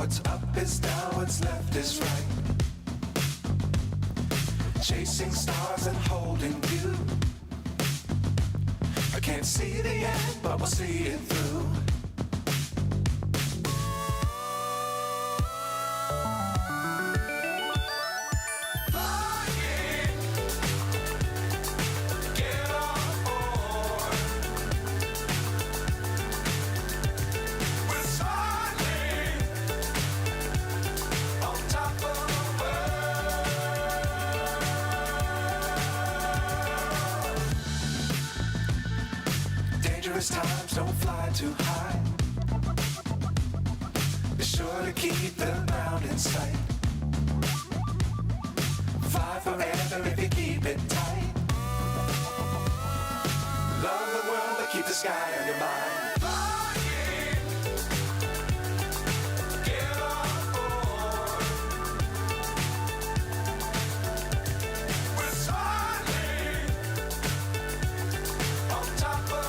What's up is down, what's left is right. Chasing stars and holding you. I can't see the end, but we'll see it through. Times don't fly too high. Be sure to keep the ground in sight. Fly forever if you keep it tight. Love the world but keep the sky on your mind. Get on board. We're soaring on top of.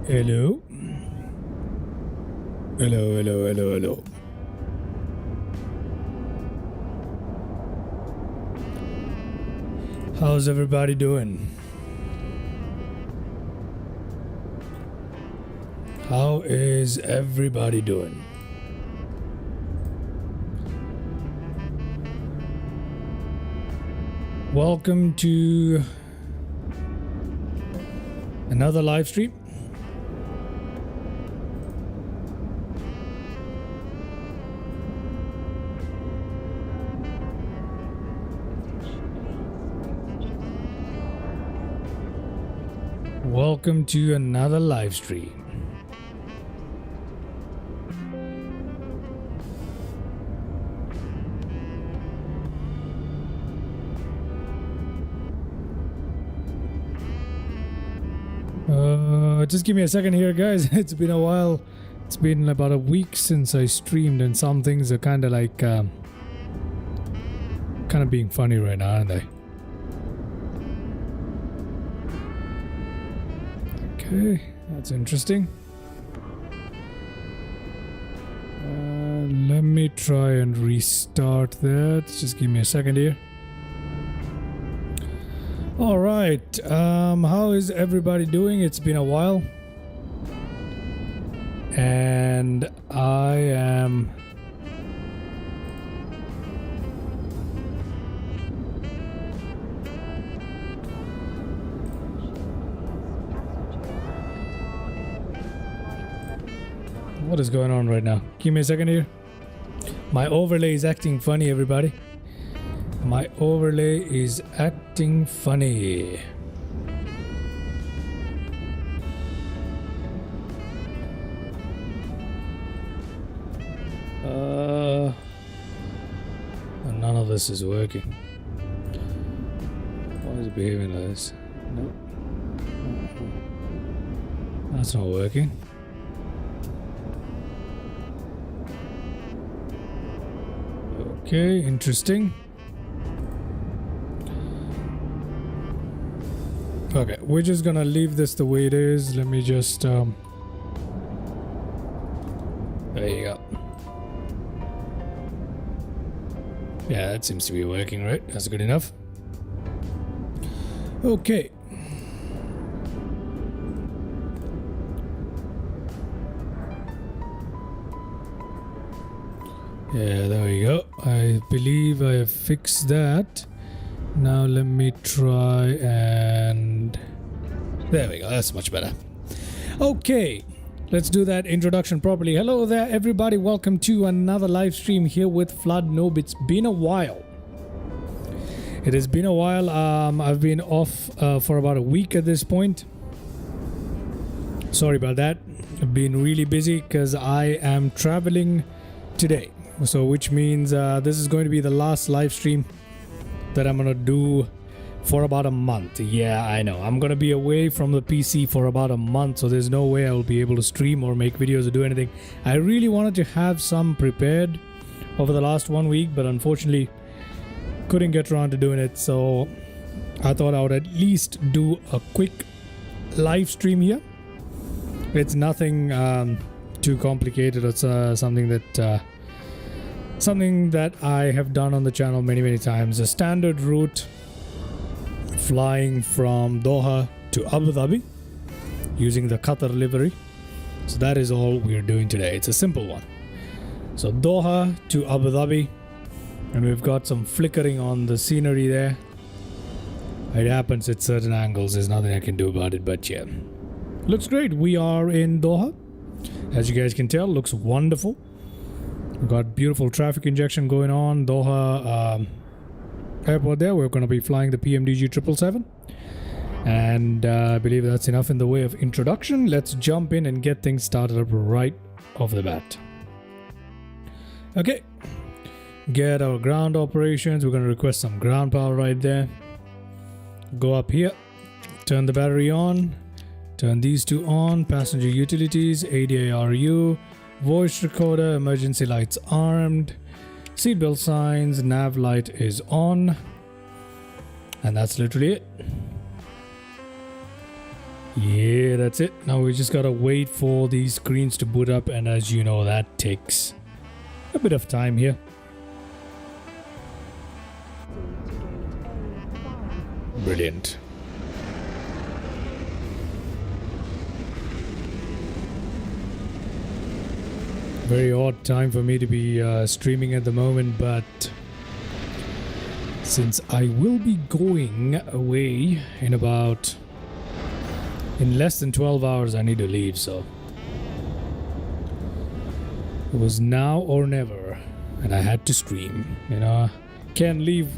Hello. Hello. How's everybody doing? How is everybody doing? Welcome to another live stream. Welcome to another live stream. Just give me a second here, guys. It's been a while. It's been about a week since I streamed, and some things are kind of like kind of being funny right now, aren't they? Okay, that's interesting. Let me try and restart that. Just give me a second here. All right, how is everybody doing? It's been a while, and I am what is going on right now? Give me a second here. My overlay is acting funny, everybody. My overlay is acting funny. None of this is working. Why is it behaving like this? Nope. That's not working. Okay, interesting. Okay, we're just gonna leave this the way it is. Let me just there you go. Yeah, that seems to be working, right? That's good enough. Okay. Yeah, there we go. I believe I have fixed that. Now let me try and... There we go, that's much better. Okay, let's do that introduction properly. Hello there everybody, welcome to another live stream here with Flood Noob. It's been a while. It has been a while. I've been off for about a week at this point. Sorry about that. I've been really busy because I am traveling today. So which means this is going to be the last live stream that I'm gonna do for about a month. Yeah, I know. I'm gonna be away from the PC for about a month, so there's no way I will be able to stream or make videos or do anything. I really wanted to have some prepared over the last 1 week, but unfortunately couldn't get around to doing it, so I thought I would at least do a quick live stream here. It's nothing too complicated. It's something that I have done on the channel many times. A standard route flying from Doha to Abu Dhabi using the Qatar livery. So that is all we're doing today. It's a simple one. So Doha to Abu Dhabi, and we've got some flickering on the scenery there. It happens at certain angles. There's nothing I can do about it, but yeah. Looks great. We are in Doha. As you guys can tell, looks wonderful. We've got beautiful traffic injection going on. Doha airport there. We're going to be flying the PMDG 777. And I believe that's enough in the way of introduction. Let's jump in and get things started up right off the bat. Okay. Get our ground operations. We're going to request some ground power right there. Go up here. Turn the battery on. Turn these two on. Passenger utilities. ADRU. Voice recorder. Emergency lights armed. Seatbelt signs. Nav light is on. And that's literally it. Yeah, that's it. Now we just gotta wait for these screens to boot up, and as you know, that takes a bit of time here. Brilliant. Very odd time for me to be streaming at the moment, but since I will be going away in less than 12 hours, I need to leave, so it was now or never, and I had to stream. You know, can't leave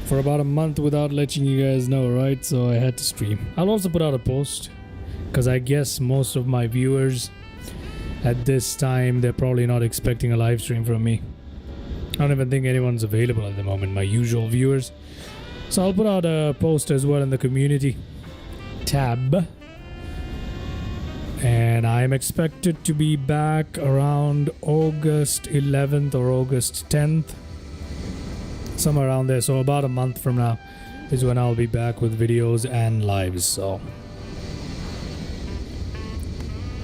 for about a month without letting you guys know, right? So I had to stream. I'll also put out a post, because I guess most of my viewers at this time, they're probably not expecting a live stream from me. I don't even think anyone's available at the moment, my usual viewers. So I'll put out a post as well in the community tab. And I'm expected to be back around August 11th or August 10th. Somewhere around there. So about a month from now is when I'll be back with videos and lives. So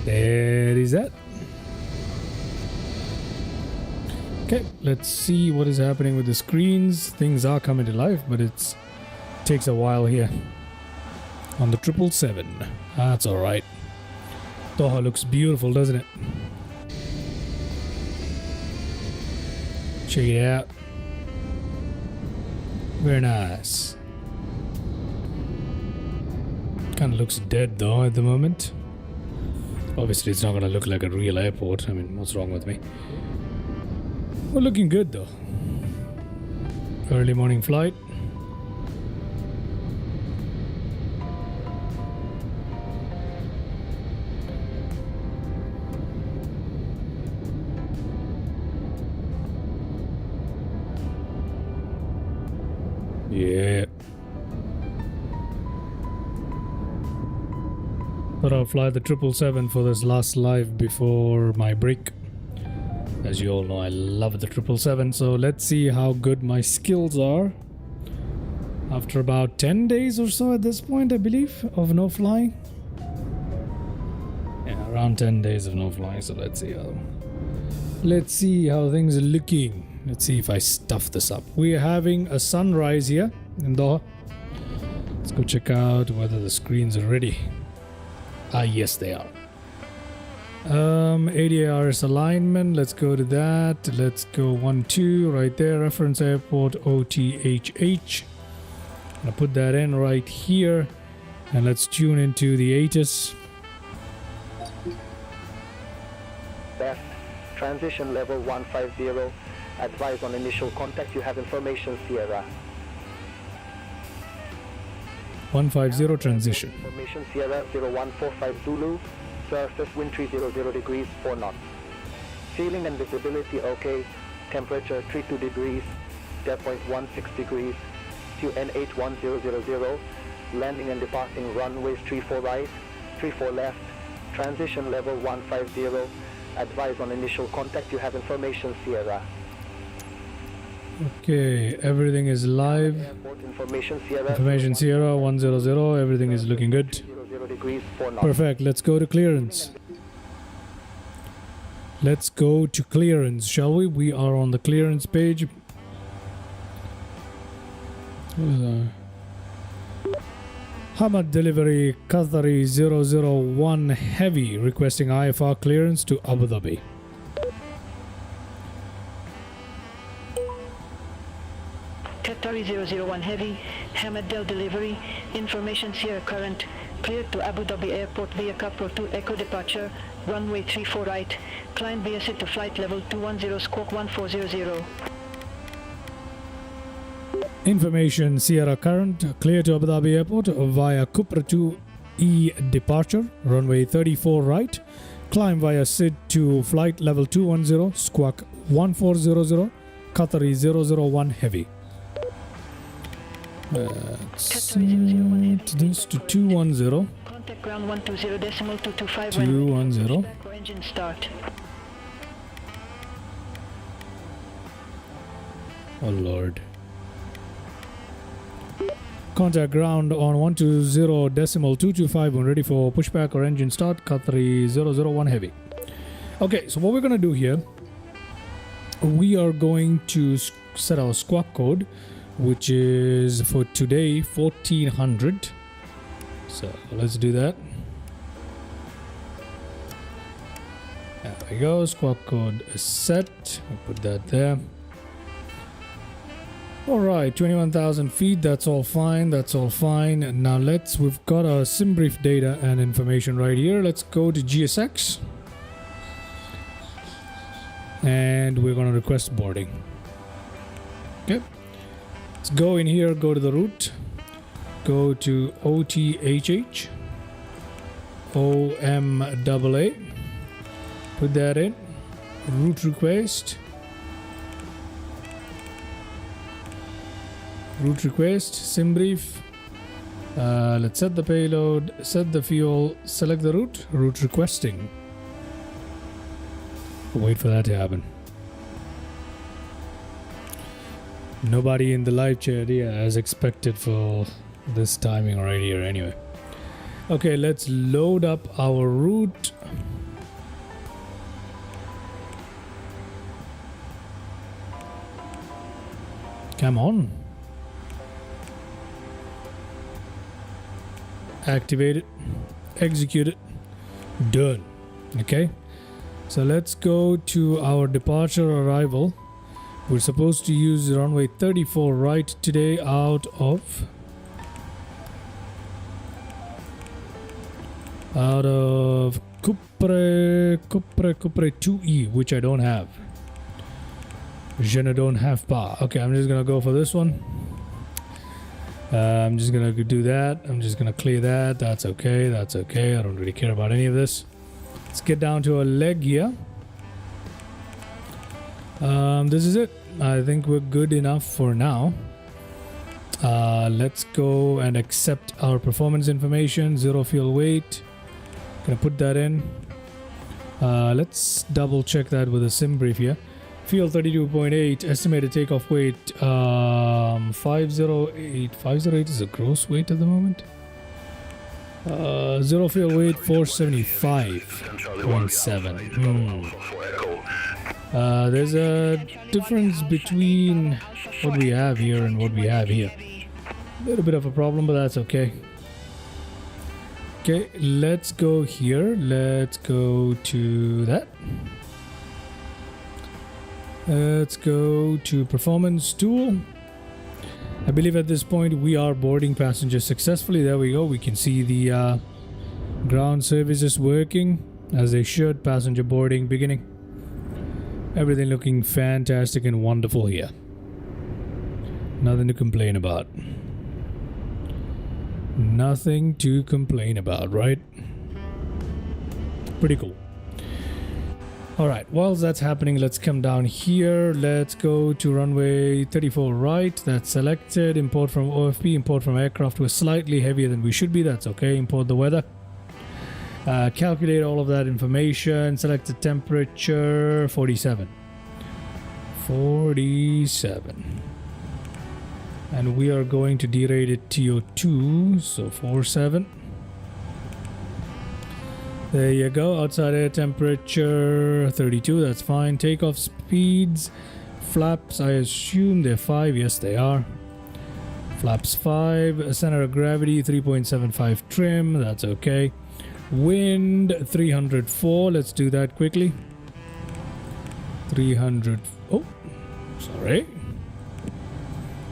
there is that. Okay, let's see what is happening with the screens. Things are coming to life, but it takes a while here. On the 777. That's alright. Doha looks beautiful, doesn't it? Check it out. Very nice. Kind of looks dead though at the moment. Obviously it's not going to look like a real airport. I mean, what's wrong with me? We're looking good though. Early morning flight. Yeah. Thought I'll fly the 777 for this last live before my break. As you all know, I love the 777, so let's see how good my skills are. After about 10 days or so at this point, I believe, of no flying. Yeah, around 10 days of no flying, so let's see how things are looking. Let's see if I stuff this up. We're having a sunrise here in Doha. Let's go check out whether the screens are ready. Ah, yes, they are. ADRS alignment. Let's go to that. Let's go 1-2 right there. Reference airport OTHH. Gonna put that in right here, and let's tune into the ATIS. Best. Transition level 150. Advise on initial contact. You have information, Sierra. 150 transition. Information, Sierra 0145 Zulu. Surface wind 300 degrees, 4 knots. Feeling and visibility okay. Temperature 32 degrees. Dew point 16 degrees. QN 81000. Landing and departing runways 34 right, 34 left. Transition level 150. Advise on initial contact. You have information, Sierra. Okay, everything is live. Airport information, Sierra. Information Sierra 100. Everything is looking good. 00 degrees, 4 knots. Perfect. Let's go to clearance. Let's go to clearance, shall we? We are on the clearance page. Hamad delivery Qatari 001 Heavy requesting IFR clearance to Abu Dhabi. Qatari 001 Heavy, Hamad Del delivery, information Sierra current, cleared to Abu Dhabi Airport via Capro 2 Echo departure, runway 34 right, climb BSA to flight level 210 squawk 1400. Information Sierra current, clear to Abu Dhabi Airport via Cupra 2E departure, runway 34 right, climb via SID to flight level 210 squawk 1400, Qatari 001 Heavy. Set this to 210. Contact ground 120.225 210. for engine start. Oh Lord. Contact ground on 120.225 when ready for pushback or engine start. Qatari 001 Heavy. Okay, so what we're gonna do here, we are going to set our squawk code, which is for today 1400. So let's do that. There we go. Squawk code is set. I'll put that there. All right, 21,000 feet. That's all fine. That's all fine. Now we've got our sim brief data and information right here. Let's go to GSX. And we're going to request boarding. Okay. Let's go in here, go to the route. Go to OTHH. OMAA. Put that in. Route request. Route request, sim brief. Let's set the payload, set the fuel, select the route, route requesting. Wait for that to happen. Nobody in the live chat here as expected for this timing right here anyway. Okay, let's load up our route. Come on. Activate it, execute it, done. Okay, so let's go to our departure arrival. We're supposed to use runway 34 right today out of Cupra 2E, which I don't have. Je ne don't have pas. Okay, I'm just gonna go for this one. I'm just gonna do that. I'm just gonna clear that. That's okay. That's okay. I don't really care about any of this. Let's get down to a leg here. This is it. I think we're good enough for now. Let's go and accept our performance information. 0 fuel weight. Gonna put that in. Let's double check that with a sim brief here. Fuel 32.8, estimated takeoff weight 508. 508 is a gross weight at the moment. 0 fuel weight 475.7. There's a difference between what we have here and what we have here. A little bit of a problem, but that's okay. Okay, let's go here. Let's go to that. Let's go to performance tool I believe at this point we are boarding passengers successfully. There we go. We can see the ground services working as they should. Passenger boarding beginning. Everything looking fantastic and wonderful here. Nothing to complain about. Nothing to complain about, right? Pretty cool. Alright, whilst that's happening, let's come down here. Let's go to runway 34 right. That's selected. Import from OFP. Import from aircraft. We're slightly heavier than we should be. That's okay. Import the weather. Calculate all of that information. Select the temperature. 47. 47. And we are going to derate it TO2. So 47. There you go. Outside air temperature 32. That's fine. Takeoff speeds. Flaps, I assume they're 5. Yes, they are. Flaps 5. Center of gravity 3.75 trim. That's okay. Wind 304. Let's do that quickly. 300. Oh, sorry.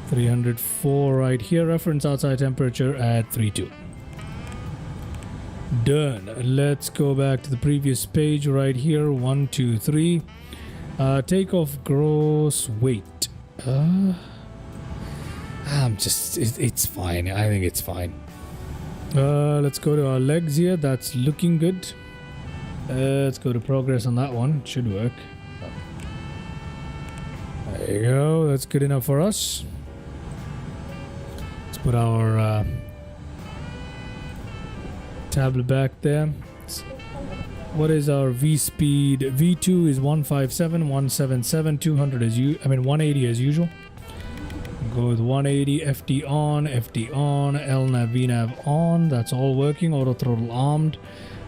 304 right here. Reference outside temperature at 32. Done. Let's go back to the previous page right here. 1, 2, 3. Takeoff gross weight. It's fine. I think it's fine. Let's go to our legs here. That's looking good. Let's go to progress on that one. Should work. There you go. That's good enough for us. Let's put our tablet back there. What is our V speed? V2 is 157, 177, 200 as 180 as usual. Go with 180, FD on, LNAV, VNAV on. That's all working. Auto throttle armed.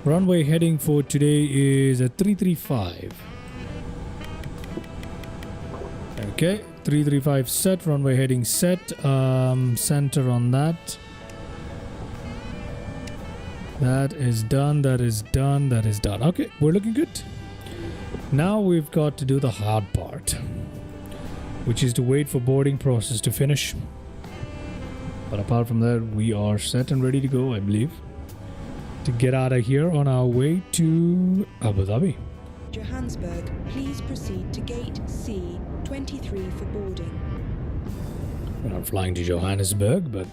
Runway heading for today is at 335. Okay, 335 set. Runway heading set. Center on that. That is done. That is done. That is done. Okay, we're looking good. Now we've got to do the hard part, which is to wait for boarding process to finish. But apart from that, we are set and ready to go, I believe, to get out of here on our way to Abu Dhabi. Johannesburg, please proceed to gate C23 for boarding. We're not flying to Johannesburg, but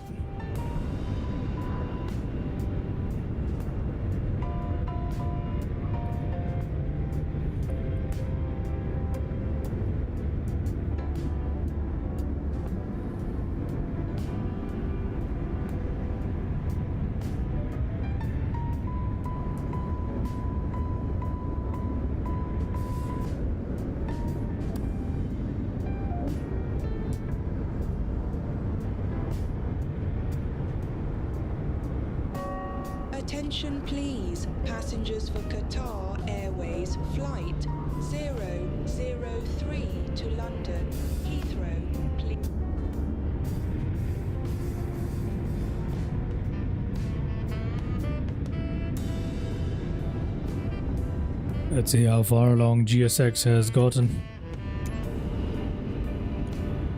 Attention please, passengers for Qatar Airways flight 003 to London, Heathrow, please. let's see how far along GSX has gotten.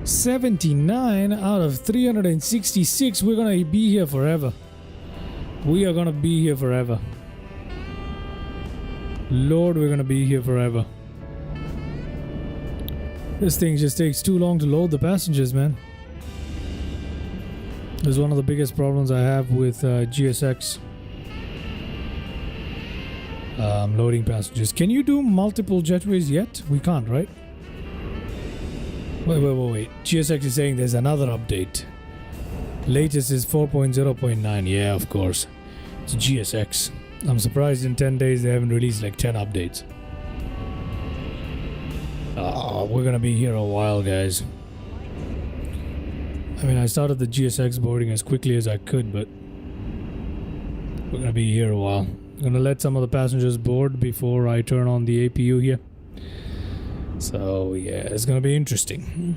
79 out of 366. We're gonna be here forever. We are gonna be here forever. Lord, we're gonna be here forever. This thing just takes too long to load the passengers, man. This is one of the biggest problems I have with GSX. Loading passengers. Can you do multiple jetways yet? We can't, right? Wait. GSX is saying there's another update. Latest is 4.0.9. Yeah, of course. It's GSX. I'm surprised in 10 days they haven't released like 10 updates. We're gonna be here a while, guys. I mean, I started the GSX boarding as quickly as I could, but we're gonna be here a while. I'm gonna let some of the passengers board before I turn on the APU here. So yeah, it's gonna be interesting.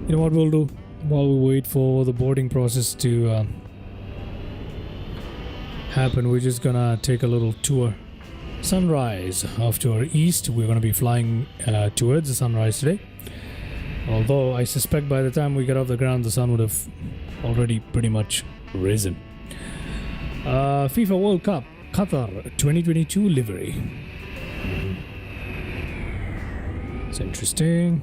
You know what we'll do? While we wait for the boarding process to happen, we're just gonna take a little tour. Sunrise off to our east. We're gonna be flying towards the sunrise today. Although I suspect by the time we get off the ground, the sun would have already pretty much risen. FIFA World Cup Qatar 2022 livery. It's interesting.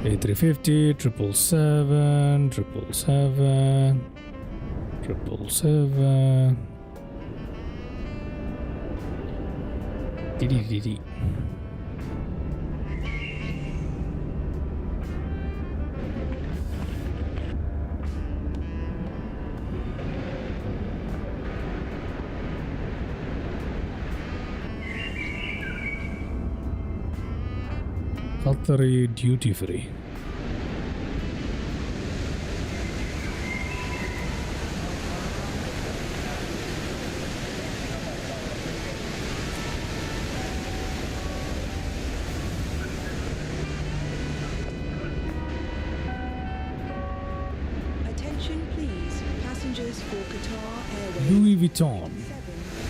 A350, 777, 777, 777. DDDD. Qatari duty free. Attention please, passengers for Qatar Airways. Louis Vuitton.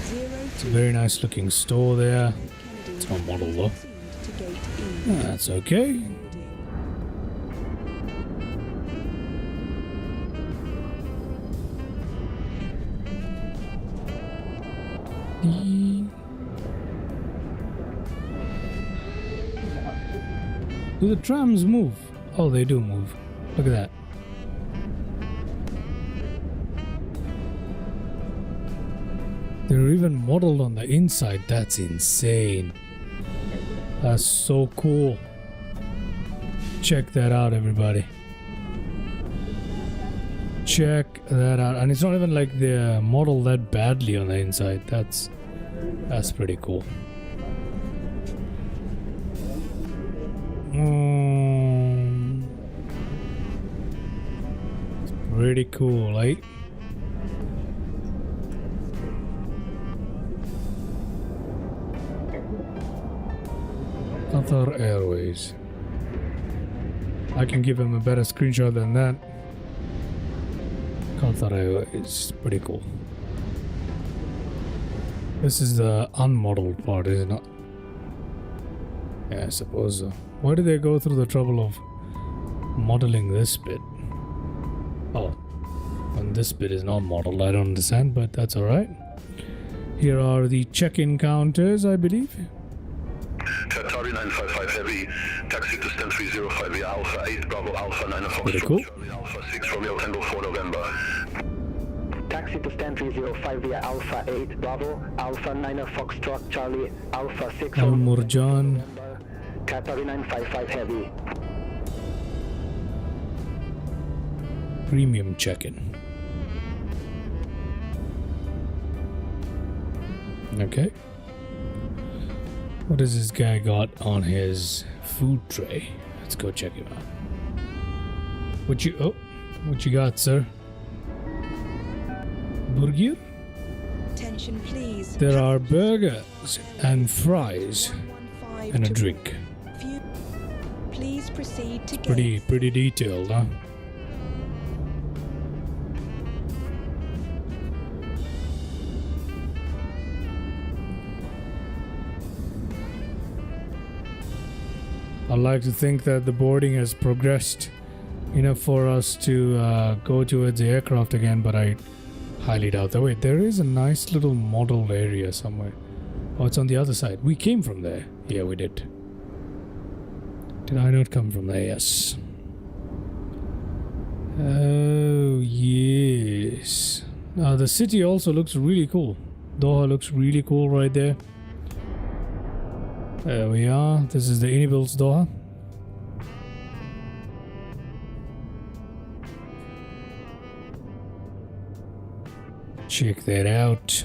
702 It's a very nice looking store there. Kennedy. It's not model though. Proceed to gate E. That's okay. Boarding. Do the trams move? Oh, they do move. Look at that. They're even modeled on the inside. That's insane. That's so cool. Check that out, everybody. Check that out. And it's not even like they're modeled that badly on the inside. That's pretty cool. It's pretty cool, eh? Qatar Airways. I can give him a better screenshot than that. Qatar Airways, pretty cool. This is the unmodeled part, is it not? Yeah, I suppose so. Why did they go through the trouble of modeling this bit? Oh, and this bit is not modeled, I don't understand, but that's alright. Here are the check-in counters, I believe. Qatari 955 Heavy, taxi to stand 305 via Alpha 8, Bravo Alpha 9 Pretty Foxtrot, cool. Charlie Alpha 6, Romeo Tango 4 November. Taxi to stand 305 via Alpha 8 Bravo, Alpha 9 Foxtrot Charlie, Alpha 6 Al Murjan. Qatari 955 Heavy. Premium check-in. Okay. What has this guy got on his food tray? Let's go check him out. What you got, sir? Burger? Attention please. There are burgers and fries 115 and a to drink. View. Please proceed to gate. Pretty detailed, huh? I'd like to think that the boarding has progressed enough for us to go towards the aircraft again, but I highly doubt that. Wait, there is a nice little model area somewhere. Oh, it's on the other side. We came from there. Yeah, we did. Did I not come from there? Yes. Oh, yes. Now, the city also looks really cool. Doha looks really cool right there. There we are. This is the Inibils Doha. Check that out.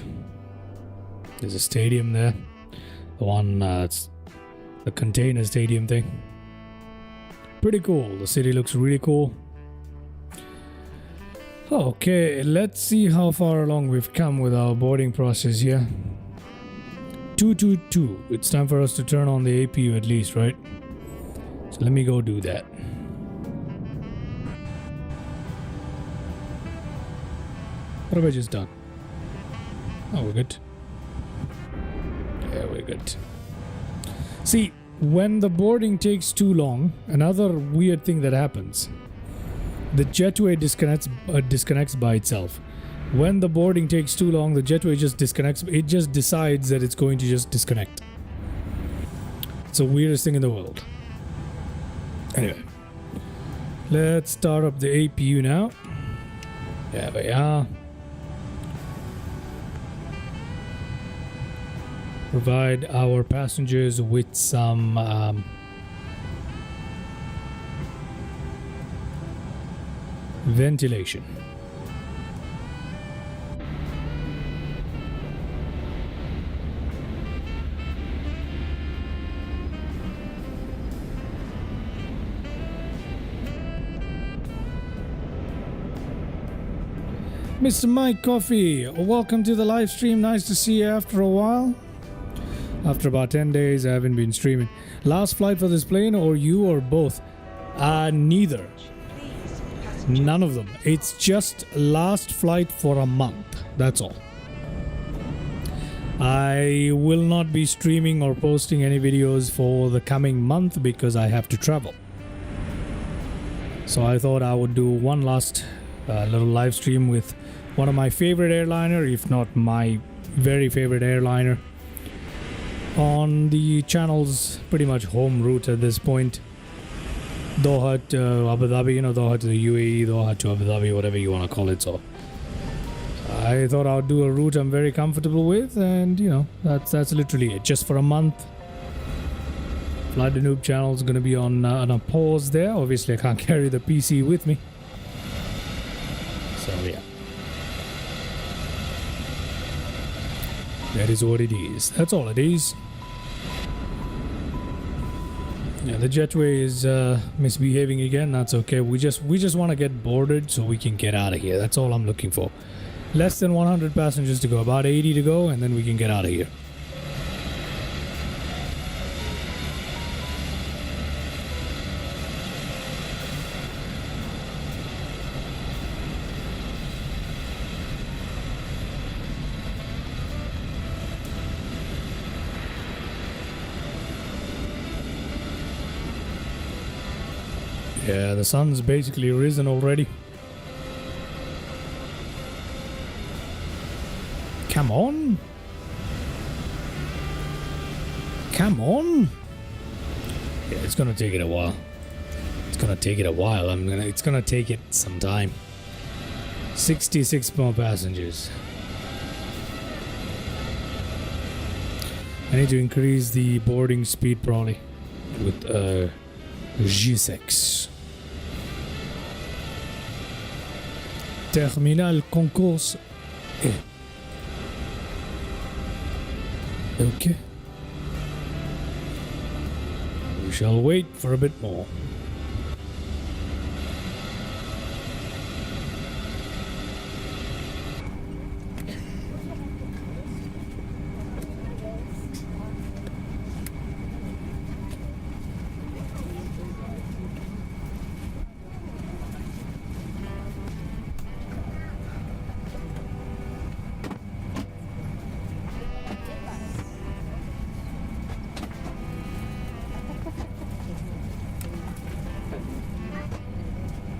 There's a stadium there. The one, it's the container stadium thing. Pretty cool. The city looks really cool. Okay, let's see how far along we've come with our boarding process here. 222. It's time for us to turn on the APU at least, right? So let me go do that. What have I just done? Oh, we're good. Yeah, we're good. See, when the boarding takes too long, another weird thing that happens, the jetway disconnects by itself. When the boarding takes too long, the jetway just disconnects. It just decides that it's going to just disconnect. It's the weirdest thing in the world. Anyway, let's start up the APU now. There we are. Provide our passengers with some ventilation. Mr. Mike Coffee, welcome to the live stream. Nice to see you after a while. After about 10 days, I haven't been streaming. Last flight for this plane, or you, or both? Neither. None of them. It's just last flight for a month. That's all. I will not be streaming or posting any videos for the coming month because I have to travel. So I thought I would do one last little live stream with one of my favorite airliner, if not my very favorite airliner, on the channel's pretty much home route at this point. Doha to Abu Dhabi, Doha to the UAE, Doha to Abu Dhabi, whatever you want to call it. So I thought I would do a route I'm very comfortable with, and that's literally it. Just for a month. Flight to Noob channel is going to be on a pause there. Obviously, I can't carry the PC with me. So yeah. That is what it is. That's all it is. Yeah, the jetway is misbehaving again. That's okay. We just want to get boarded so we can get out of here. That's all I'm looking for. Less than 100 passengers to go. About 80 to go, and then we can get out of here. Yeah, the sun's basically risen already. Come on. Come on. Yeah, it's gonna take it a while. It's gonna take it a while. It's gonna take it some time. 66 more passengers. I need to increase the boarding speed probably with G6. Terminal concourse. Okay. We shall wait for a bit more.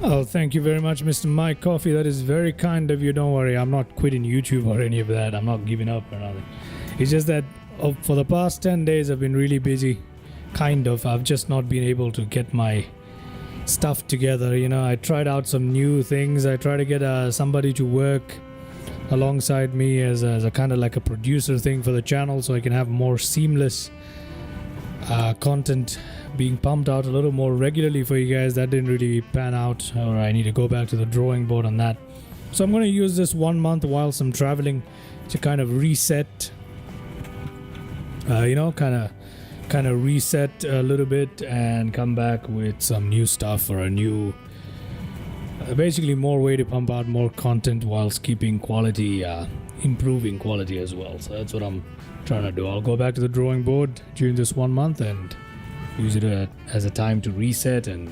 Oh, thank you very much, Mr. Mike Coffee. That is very kind of you. Don't worry, I'm not quitting YouTube or any of that. I'm not giving up or nothing. It's just that for the past 10 days, I've been really busy. Kind of. I've just not been able to get my stuff together. I tried out some new things. I tried to get somebody to work alongside me as a kind of like a producer thing for the channel so I can have more seamless content being pumped out a little more regularly for you guys. That didn't really pan out, or I need to go back to the drawing board on that. So I'm going to use this 1 month whilst I'm traveling to kind of reset, kind of reset a little bit and come back with some new stuff or a new, basically more way to pump out more content whilst keeping quality, improving quality as well. So that's what I'm trying to do. I'll go back to the drawing board during this 1 month and use it as a time to reset, and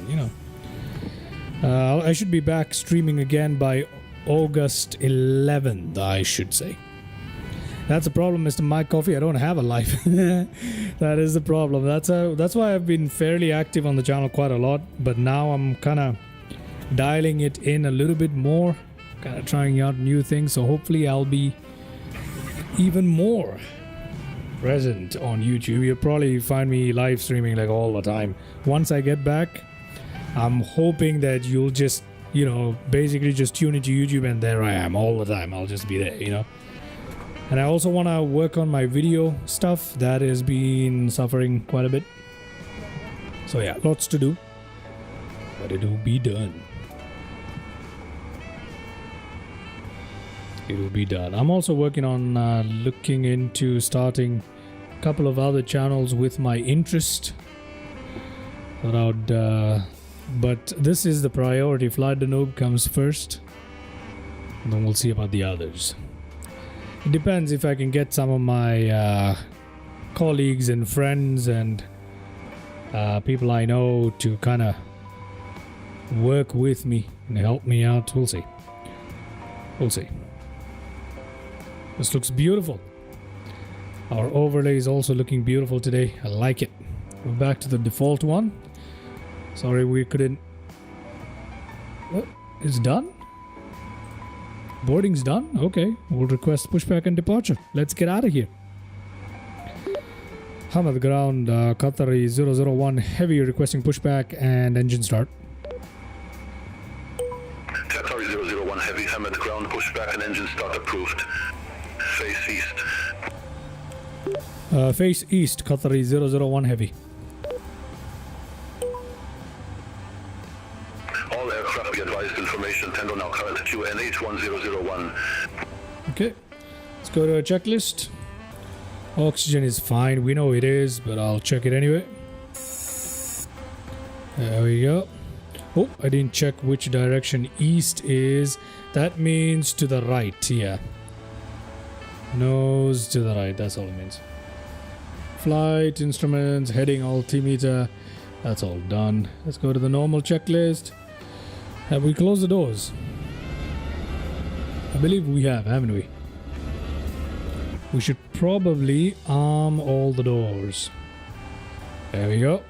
I should be back streaming again by August 11th, I should say. That's the problem, Mr. Mike Coffee. I don't have a life. That is the problem. That's why I've been fairly active on the channel quite a lot. But now I'm kind of dialing it in a little bit more. Kind of trying out new things. So hopefully I'll be even more present on YouTube. You'll probably find me live streaming like all the time. Once I get back, I'm hoping that you'll just, you know, basically just tune into YouTube and there I am all the time. I'll just be there, you know. And I also want to work on my video stuff. That has been suffering quite a bit. So yeah, lots to do. But it will be done. It will be done. I'm also working on looking into starting a couple of other channels with my interest. But this is the priority. Flight the Noob comes first. And then we'll see about the others. It depends if I can get some of my colleagues and friends and people I know to kind of work with me and help me out. We'll see. We'll see. This looks beautiful. Our overlay is also looking beautiful today. I like it. We're back to the default one. Sorry we couldn't... What? It's done? Boarding's done? Okay. We'll request pushback and departure. Let's get out of here. Hamad ground, Qatari 001 heavy requesting pushback and engine start. Qatari 001 heavy, Hamad ground, pushback and engine start approved. Face east. Face east, Qatari 001 heavy. All aircraft be advised information tender now current QNH 1001. Okay, let's go to a checklist. Oxygen is fine, we know it is, but I'll check it anyway. There we go. Oh, I didn't check which direction east is. That means to the right, yeah. Nose to the right, that's all it means. Flight, instruments, heading, altimeter. That's all done. Let's go to the normal checklist. Have we closed the doors? I believe we have, haven't we? We should probably arm all the doors. There we go.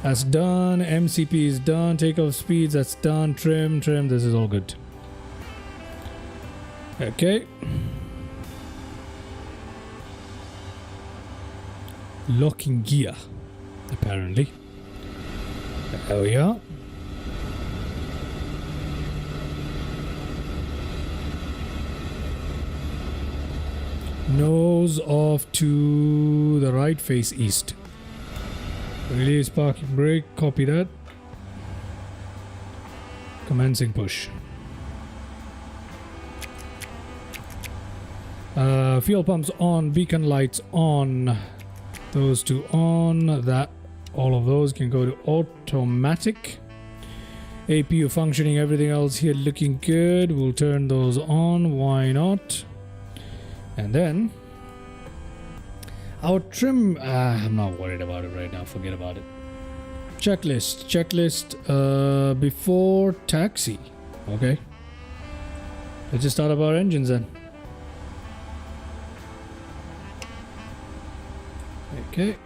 That's done. MCP is done. Takeoff speeds, that's done. Trim, this is all good. Okay. Locking gear, apparently. There we are. Nose off to the right, face east. Release parking brake, copy that. Commencing push. Fuel pumps on, beacon lights on. Those two on. That, all of those can go to automatic. APU functioning, everything else here looking good. We'll turn those on, why not? And then our trim, I'm not worried about it right now, forget about it. Checklist before taxi. Okay, let's just start up our engines then. Okay,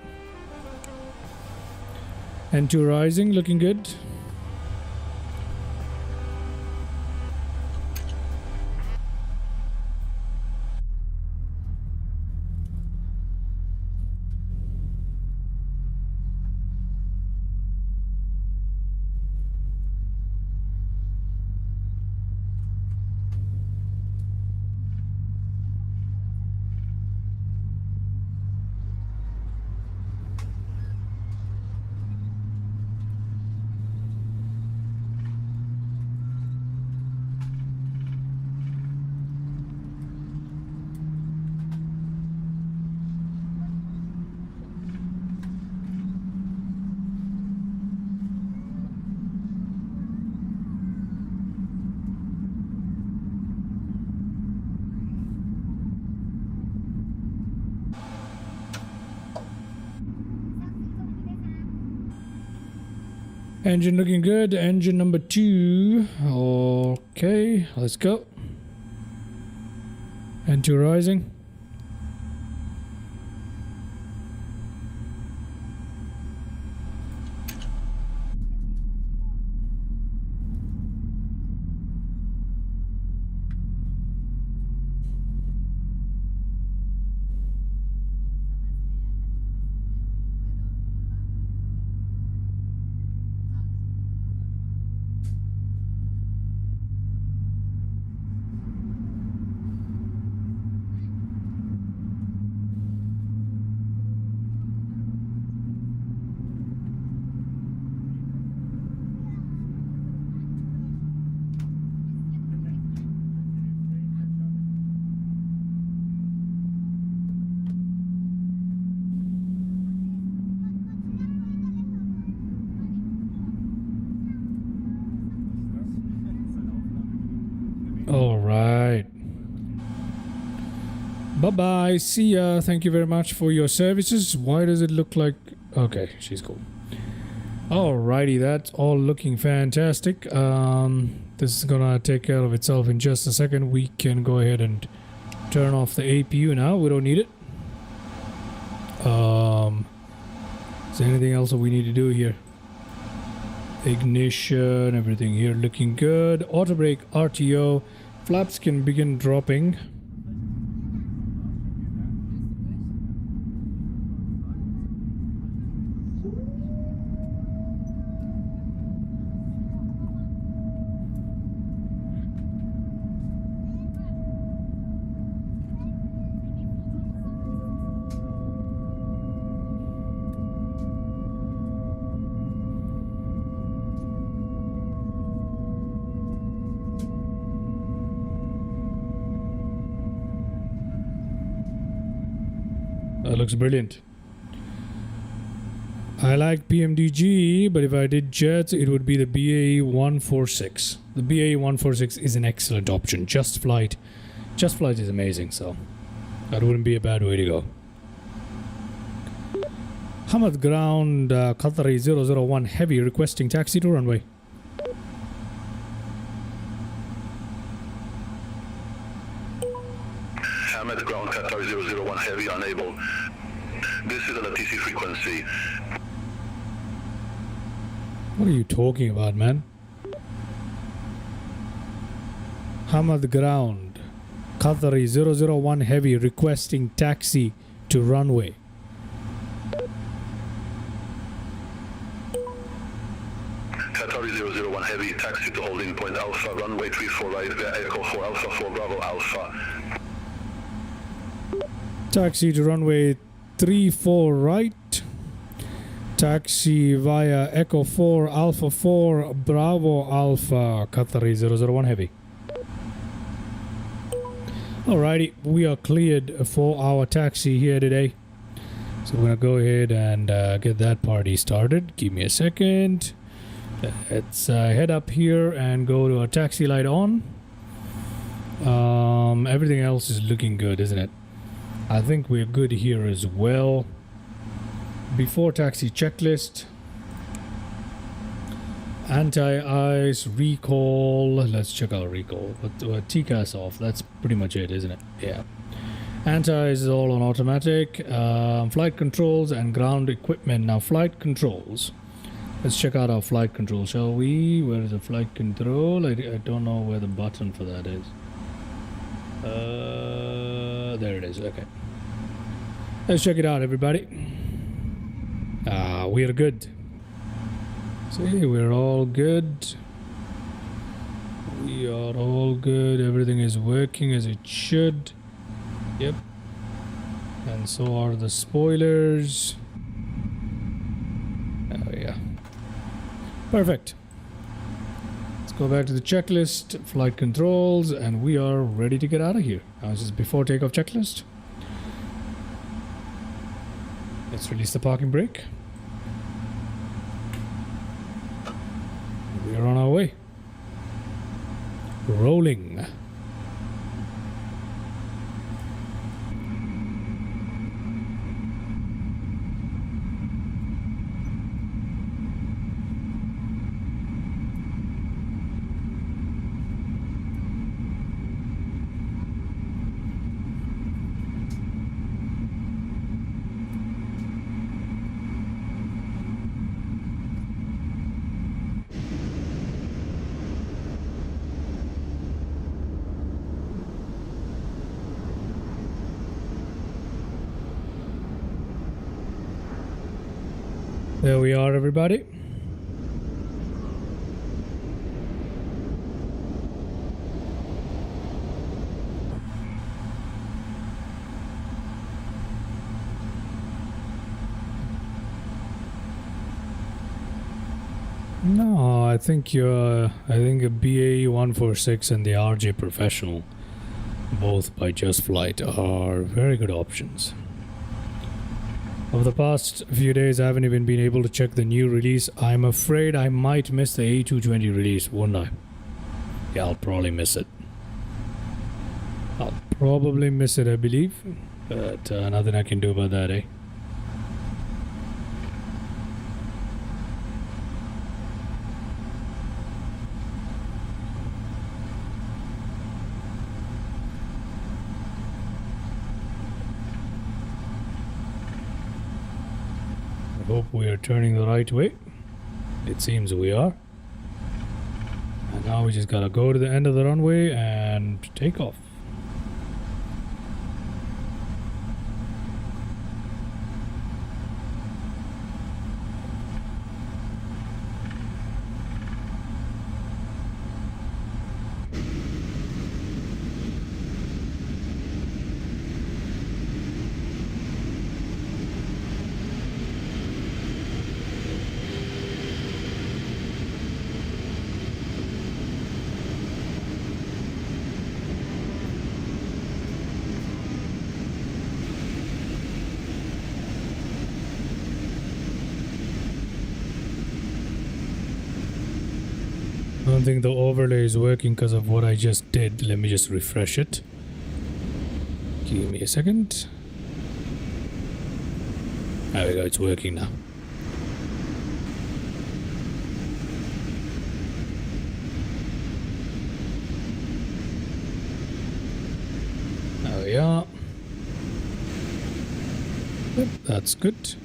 N2 rising, looking good. Engine looking good. Engine number 2. Okay, let's go. N2 rising. All right. Bye-bye. See ya. Thank you very much for your services. Why does it look like... Okay, she's cool. Alrighty, that's all looking fantastic. This is gonna take care of itself in just a second. We can go ahead and turn off the APU now. We don't need it. Is there anything else that we need to do here? Ignition, everything here looking good. Auto brake, RTO. Flaps can begin dropping. That looks brilliant. I like PMDG, but if I did jets, it would be the BAE 146. The BAE 146 is an excellent option. Just Flight is amazing, so that wouldn't be a bad way to go. Hamad ground, Qatari 001 heavy requesting taxi to runway. Hamad ground Qatar 001 heavy unable. This is an ATC frequency. What are you talking about, man? Hamad ground, Qatari 001 heavy requesting taxi to runway. Qatari 001 heavy taxi to holding point Alpha runway 34 right via Echo 4 Alpha 4 Bravo Alpha. Taxi to runway 34 right. Taxi via Echo 4 Alpha 4 Bravo Alpha Qatari 001 heavy. Alrighty, we are cleared for our taxi here today. So we're gonna go ahead and get that party started. Give me a second. Let's head up here and go to our taxi light on. Everything else is looking good, isn't it? I think we're good here as well. Before taxi checklist. Anti-ice, recall. Let's check out recall. But TCAS off. That's pretty much it, isn't it? Yeah. Anti-ice is all on automatic. Flight controls and ground equipment. Now flight controls. Let's check out our flight control, shall we? Where is the flight control? I don't know where the button for that is. There it is. Okay. Let's check it out, everybody. We are good. See, we're all good. We are all good. Everything is working as it should. Yep. And so are the spoilers. Oh, yeah. Perfect. Let's go back to the checklist, flight controls, and we are ready to get out of here. Now, this is before takeoff checklist. Let's release the parking brake. We are on our way. Rolling. There we are, everybody. No, I think a BAE 146 and the RJ Professional, both by Just Flight, are very good options. Over the past few days, I haven't even been able to check the new release. I'm afraid I might miss the A220 release, won't I? Yeah, I'll probably miss it. I'll probably miss it, I believe, but nothing I can do about that, eh? I hope we are turning the right way. It seems we are. And now we just gotta go to the end of the runway and take off. I don't think the overlay is working because of what I just did. Let me just refresh it. Give me a second. There we go, it's working now. There we are. Yep, that's good.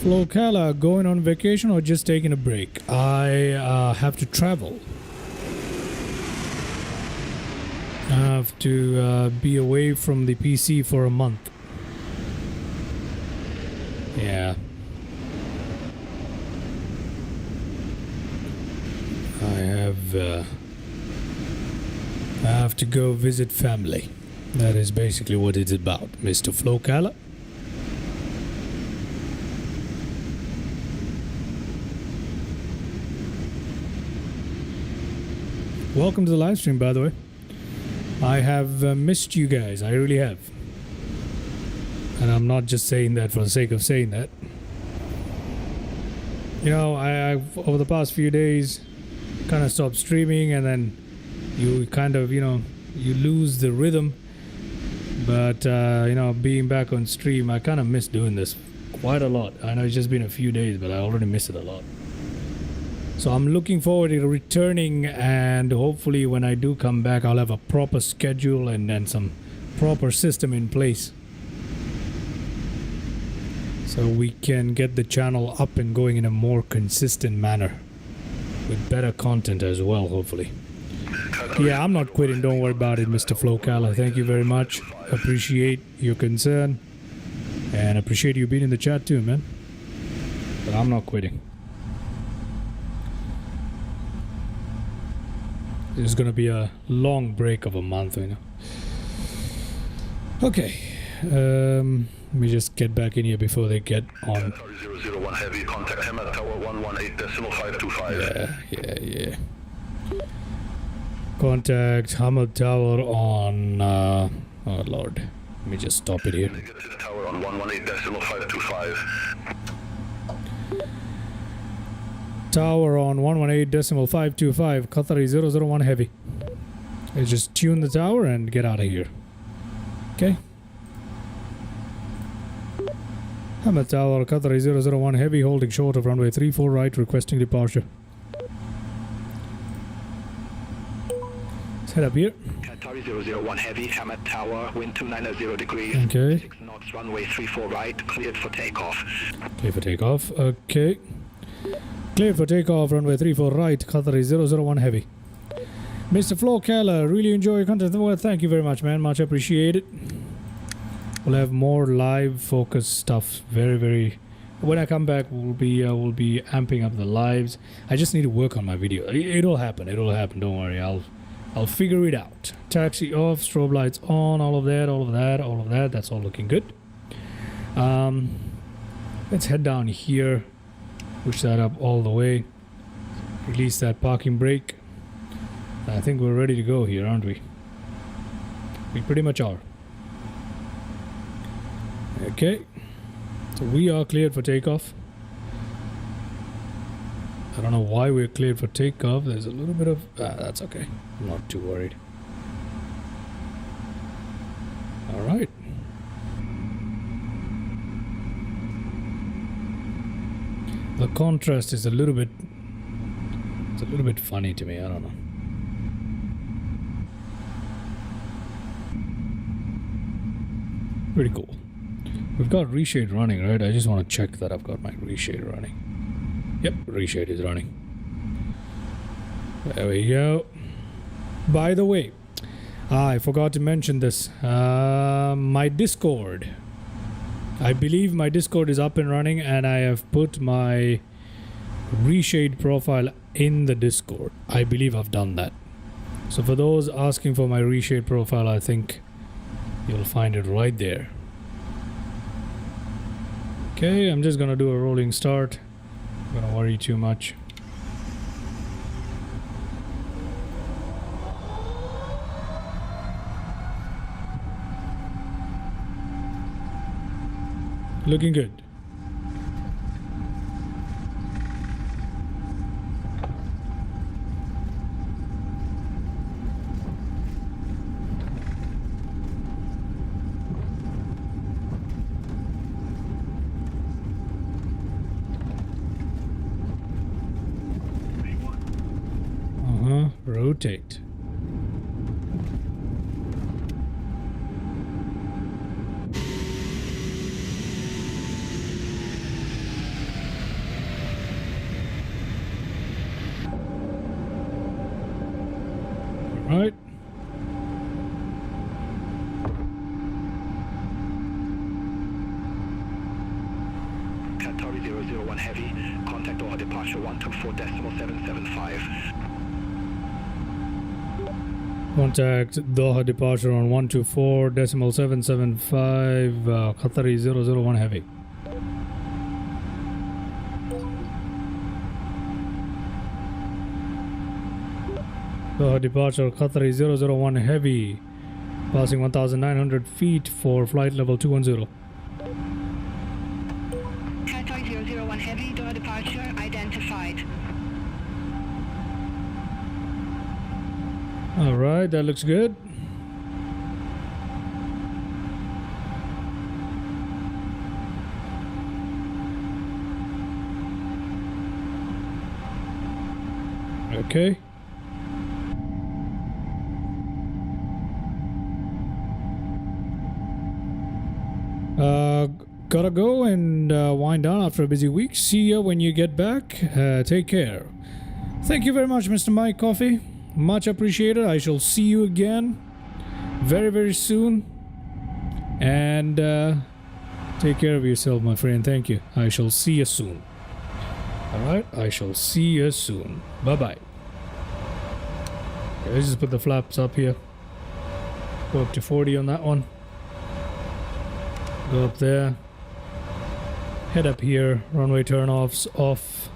Flocala, going on vacation or just taking a break? I have to travel. I have to be away from the PC for a month. Yeah. I have to go visit family. That is basically what it's about, Mr. Flocala. Welcome to the live stream, by the way. I have missed you guys. I really have. And I'm not just saying that for the sake of saying that. You know, I over the past few days kind of stopped streaming, and then you kind of, you know, you lose the rhythm. But, you know, being back on stream, I kind of miss doing this quite a lot. I know it's just been a few days, but I already miss it a lot. So I'm looking forward to returning, and hopefully when I do come back, I'll have a proper schedule and some proper system in place. So we can get the channel up and going in a more consistent manner. With better content as well, hopefully. Yeah, I'm not quitting, don't worry about it, Mr. Flocala. Thank you very much. Appreciate your concern. And appreciate you being in the chat too, man. But I'm not quitting. It's gonna be a long break of a month, you know. Okay, let me just get back in here before they get on. 001 heavy, contact him at tower 118.525. Yeah. Contact Hamad Tower on. Oh Lord, let me just stop it here. Get to the tower on 118.525. Tower on 118.525, Qatari 001 heavy. Let's just tune the tower and get out of here. Okay. Hamad Tower, Qatari 001 heavy, holding short of runway 34 right, requesting departure. Let's head up here. Qatari 001 heavy, Hamad Tower, wind 290 degrees. Okay. 6 knots, runway 34 right, cleared for takeoff. Clear for takeoff. Okay. Clear for takeoff, runway 34 right, Qatari 001 heavy. Mr. Flocala, really enjoy your content. Well, thank you very much, man. Much appreciated. We'll have more live focus stuff very, very when I come back, we'll be amping up the lives. I just need to work on my video. It'll happen. It'll happen. Don't worry. I'll figure it out. Taxi off, strobe lights on, all of that. That's all looking good. Let's head down here. Push that up all the way. Release that parking brake. I think we're ready to go here, aren't we? We pretty much are. Okay. So we are cleared for takeoff. I don't know why we're cleared for takeoff. There's a little bit of... that's okay. I'm not too worried. Alright. The contrast is a little bit... It's a little bit funny to me. I don't know. Pretty cool. We've got reshade running, right? I just want to check that I've got my reshade running. Yep, reshade is running. There we go. By the way, I forgot to mention this. My Discord. I believe my Discord is up and running, and I have put my reshade profile in the Discord. I believe I've done that. So for those asking for my reshade profile, I think you'll find it right there. Okay, I'm just gonna do a rolling start. I'm gonna worry too much. Looking good. Rotate. All right. Qatari 001 Heavy, contact Doha departure 124.775. Contact Doha departure on 124.775, Qatari 001 Heavy. Doha departure Qatari 001 Heavy, passing 1,900 feet for flight level 210. Qatari 001 Heavy, Doha departure identified. All right, that looks good. Okay. Gotta go and wind down after a busy week. See you when you get back. Take care. Thank you very much, Mr. Mike Coffee. Much appreciated. I shall see you again very, very soon. And take care of yourself, my friend. Thank you. I shall see you soon. Alright, I shall see you soon. Bye-bye. Okay, let's just put the flaps up here. Go up to 40 on that one. Go up there. Head up here. Runway turnoffs off.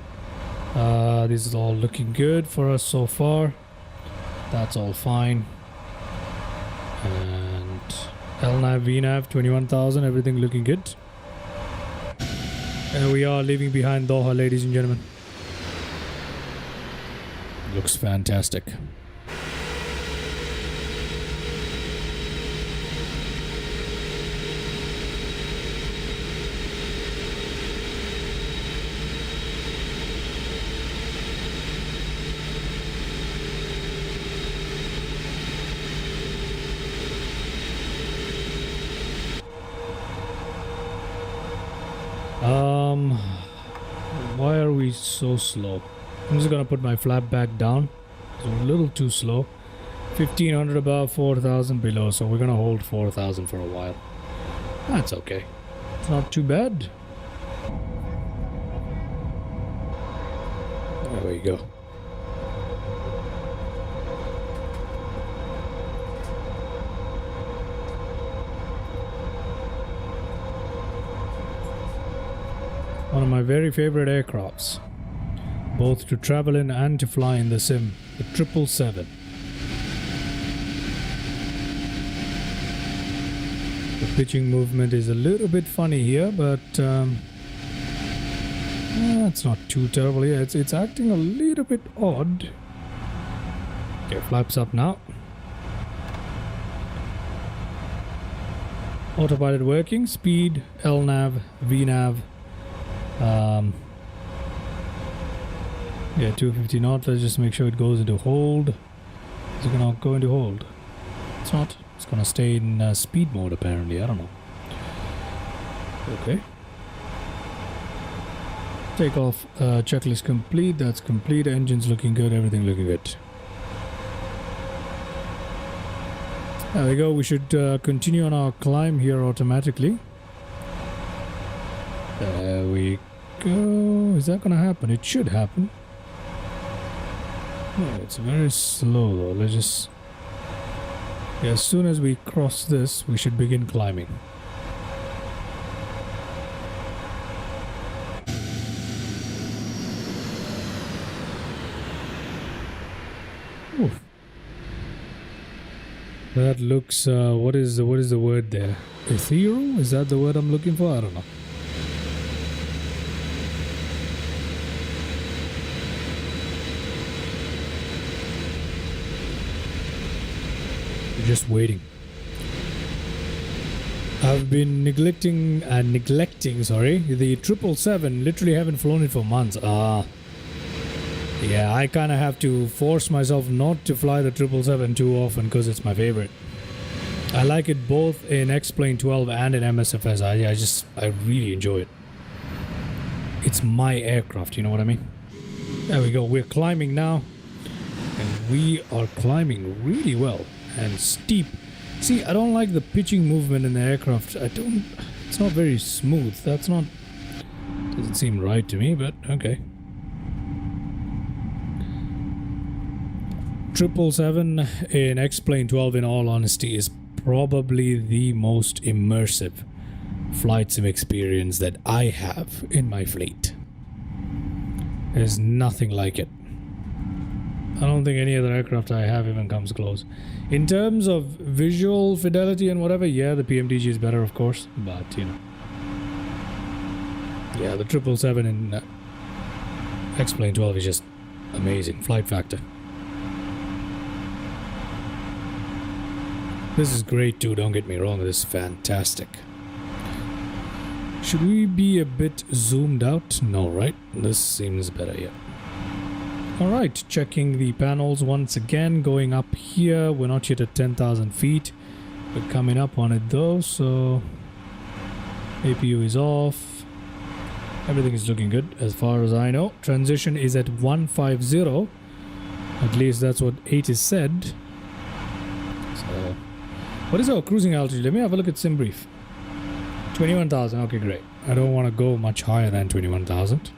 This is all looking good for us so far. That's all fine. And LNAV, VNAV, 21,000, everything looking good. And we are leaving behind Doha, ladies and gentlemen. Looks fantastic. Why are we so slow? I'm just gonna put my flap back down. It's a little too slow. 1500 above, 4000 below, so we're gonna hold 4000 for a while. That's okay. It's not too bad. There we go. One of my very favorite aircrafts, both to travel in and to fly in the sim, the 777. The pitching movement is a little bit funny here, but it's not too terrible. Yeah, it's acting a little bit odd. Okay, flaps up now. Autopilot working, speed, LNAV, VNAV. Yeah, 250 knots. Let's just make sure it goes into hold. Is it gonna go into hold? It's not. It's gonna stay in speed mode apparently. I don't know. Okay. Takeoff checklist complete. That's complete. Engine's looking good. Everything looking good. There we go. We should continue on our climb here automatically. There we go. Is that gonna happen? It should happen. Yeah, it's very slow though. Let's just... Yeah, as soon as we cross this, we should begin climbing. Oof. That looks, what is the word there? Ethereal? Is that the word I'm looking for? I don't know. We're just waiting. I've been neglecting, the 777. Literally haven't flown it for months. Yeah, I kind of have to force myself not to fly the 777 too often because it's my favorite. I like it both in X-Plane 12 and in MSFS. I really enjoy it. It's my aircraft, you know what I mean? There we go. We're climbing now. And we are climbing really well and steep. See, I don't like the pitching movement in the aircraft. It's not very smooth. Doesn't seem right to me, but okay. 777 in X-Plane 12, in all honesty, is probably the most immersive flight sim experience that I have in my fleet. There's nothing like it. I don't think any other aircraft I have even comes close. In terms of visual fidelity and whatever, yeah, the PMDG is better, of course, but you know. Yeah, the 777 in X-Plane 12 is just amazing. Flight factor. This is great too, don't get me wrong, this is fantastic. Should we be a bit zoomed out? No, right? This seems better, yeah. Alright, checking the panels once again, going up here. We're not yet at 10,000 feet. We're coming up on it though, so... APU is off. Everything is looking good as far as I know. Transition is at 150. At least that's what 8 is said. So... What is our cruising altitude? Let me have a look at SimBrief. 21,000. Okay, great. I don't want to go much higher than 21,000.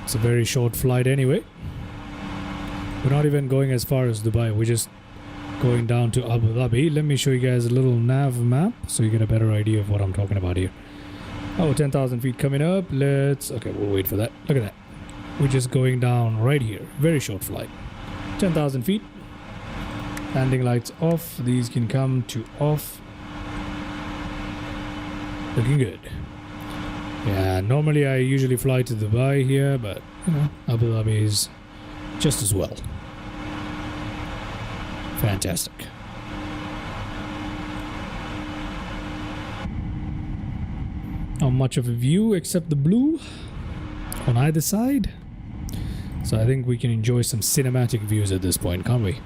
It's a very short flight anyway. We're not even going as far as Dubai. We're just going down to Abu Dhabi. Let me show you guys a little nav map so you get a better idea of what I'm talking about here. Oh, 10,000 feet coming up. Okay, we'll wait for that. Look at that. We're just going down right here. Very short flight. 10,000 feet. Landing lights off. These can come to off. Looking good. Yeah, normally I usually fly to Dubai here, but you know, Abu Dhabi is just as well. Fantastic. Not much of a view except the blue on either side. So I think we can enjoy some cinematic views at this point, can't we?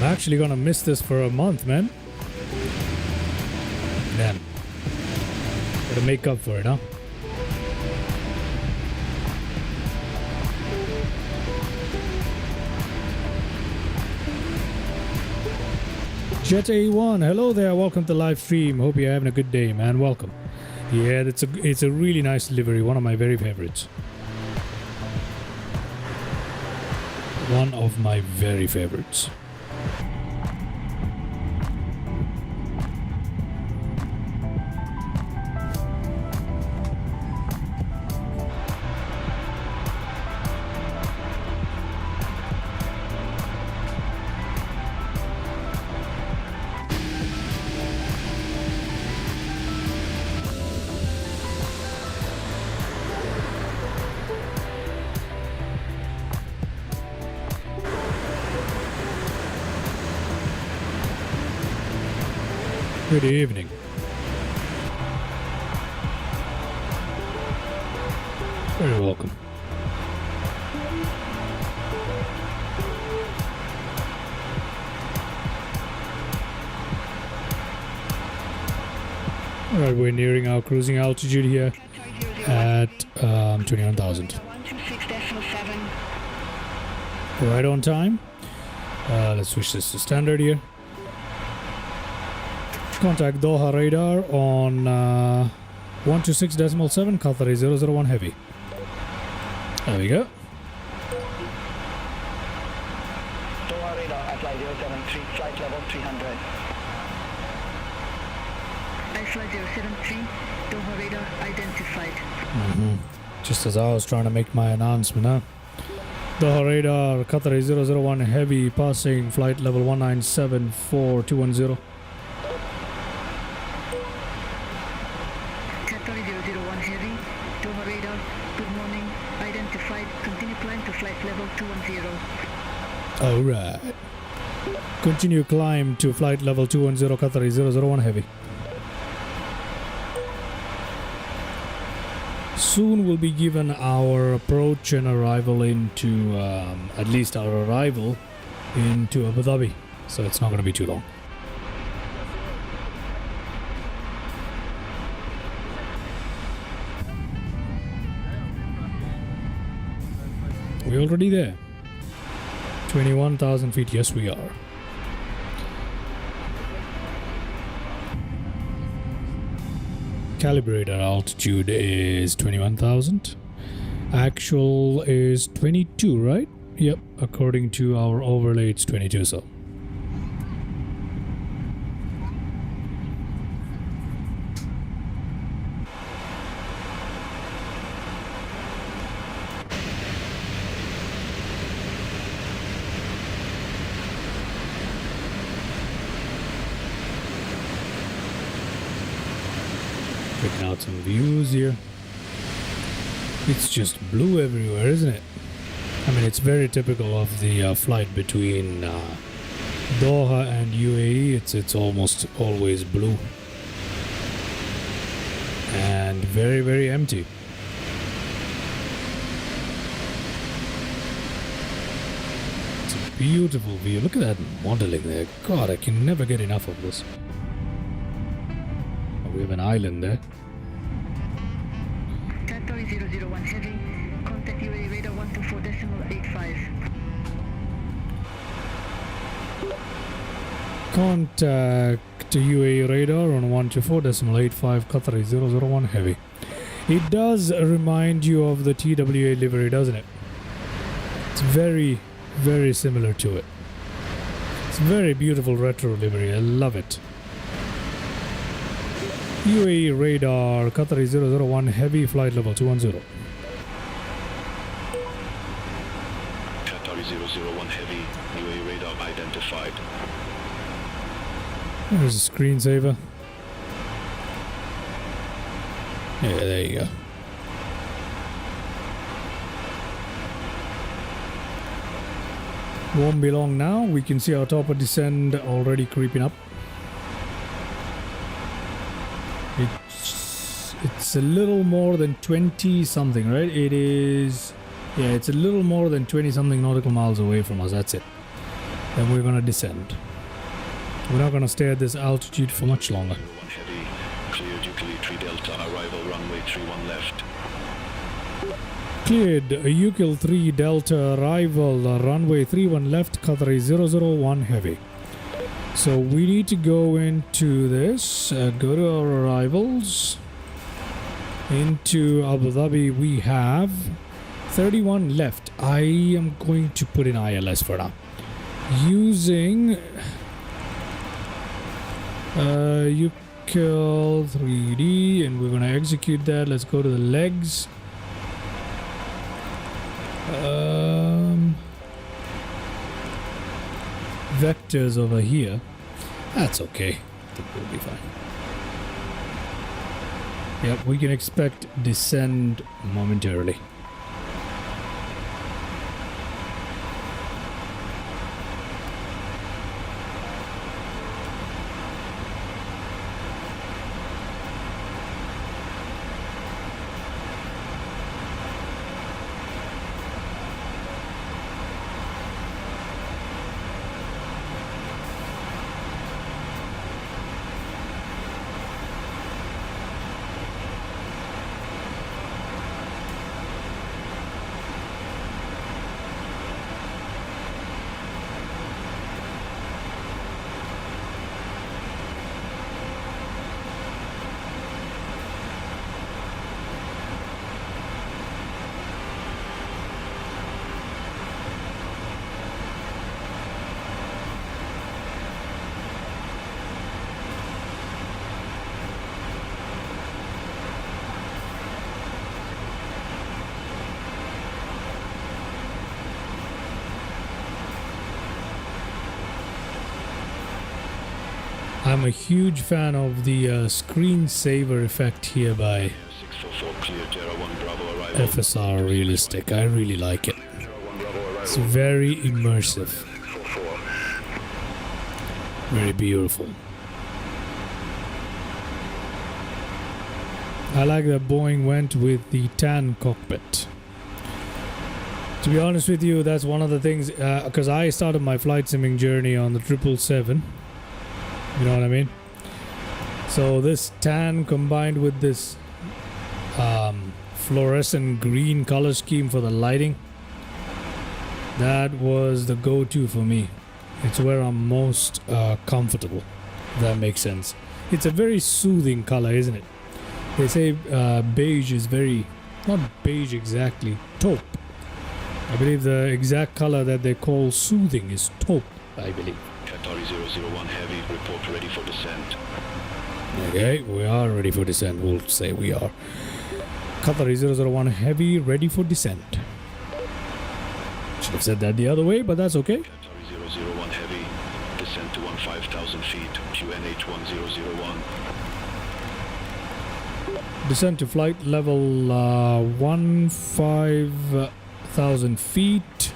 actually gonna miss this for a month, man. Damn. Gotta make up for it, huh? Jet A1, hello there, welcome to the live stream. Hope you're having a good day, man. Welcome. Yeah, it's a really nice livery, one of my very favorites. One of my very favorites. Good evening. Very welcome. Alright, we're nearing our cruising altitude here at 21,000. 126.7. Right on time. Let's switch this to standard here. Contact Doha radar on 126.7 Qatar 001 heavy. There we go. Doha radar at flight 073, flight level 300. Flight 073, Doha radar identified. Just as I was trying to make my announcement, huh? Doha radar Qatar 001 heavy passing flight level 1974210. Qatar 001 heavy, Doha radar, good morning, identified, continue climb to flight level 210. Alright. Continue climb to flight level 210 Qatar 001 heavy. Soon we'll be given our approach and arrival into, at least our arrival into Abu Dhabi. So it's not going to be too long. We're already there. 21,000 feet. Yes, we are. Calibrated altitude is 21,000. Actual is 22, right? Yep, according to our overlay, it's 22. So checking out some views here. It's just blue everywhere, isn't it? I mean, it's very typical of the flight between Doha and UAE. It's almost always blue and very, very empty. It's a beautiful view. Look at that modeling there. God, I can never get enough of this. We have an island there. Qatar 001 heavy, contact UAE radar 124.85. Contact UAE radar on 124.85 Qatar 001 heavy. It does remind you of the TWA livery, doesn't it? It's very, very similar to it. It's a very beautiful retro livery. I love it. UAE radar Qatar 001 heavy flight level 210. Qatar 001 heavy, UAE radar identified. There's a screensaver. Yeah, there you go. Won't be long now. We can see our top of descent already creeping up. It's a little more than 20 something, right? It is, yeah, it's a little more than 20 something nautical miles away from us. That's it. then we're gonna descend. We're not gonna stay at this altitude for much longer. 1 heavy, cleared Euclid 3 Delta, arrival runway 31 left. Cleared Euclid 3 Delta, arrival runway 31 left, Qatar 001 heavy. So we need to go into this, go to our arrivals. Into Abu Dhabi we have 31 left. I am going to put in ILS for now. Using Euclid 3D, and we're going to execute that. Let's go to the legs. Vectors over here. That's okay. I think we'll be fine. Yep, we can expect descend momentarily. I'm a huge fan of the screensaver effect here by 644 cleared, Terra 1 Bravo, arrival. FSR Realistic. I really like it. Terra 1 Bravo, arrival. It's very immersive, 644. very beautiful. I like that Boeing went with the tan cockpit. To be honest with you, that's one of the things, because I started my flight simming journey on the 777. You know what I mean? So this tan combined with this fluorescent green color scheme for the lighting, that was the go-to for me. It's where I'm most comfortable, if that makes sense. It's a very soothing color, isn't it? They say beige is very, not beige exactly, taupe. I believe the exact color that they call soothing is taupe, I believe. Qatar 001 heavy, report ready for descent. Okay, we are ready for descent. We'll say we are. Qatar 001 heavy, ready for descent. Should have said that the other way, but that's okay. Qatar 001 heavy, descent to 15,000 feet, QNH 1001. Descent to flight level 15,000 feet.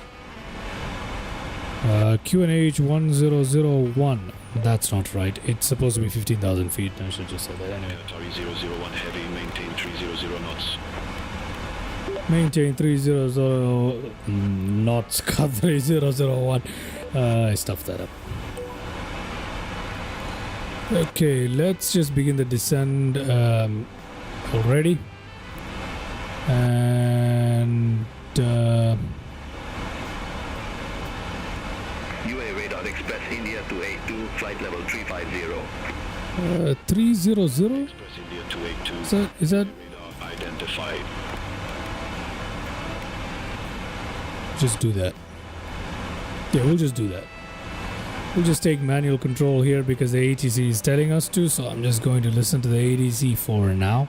QNH 1001. That's not right. It's supposed to be 15,000 feet. I should just say that anyway. Qatar 001 heavy, maintain 300 knots. Maintain 300 knots. Qatar 001. I stuffed that up. Okay, let's just begin the descent already. And UA Radar Express India 282, flight level 350. 300? Express India 282. Is that Radar identified. just do that? Yeah, we'll just do that. We'll just take manual control here because the ATC is telling us to, so I'm just going to listen to the ATC for now.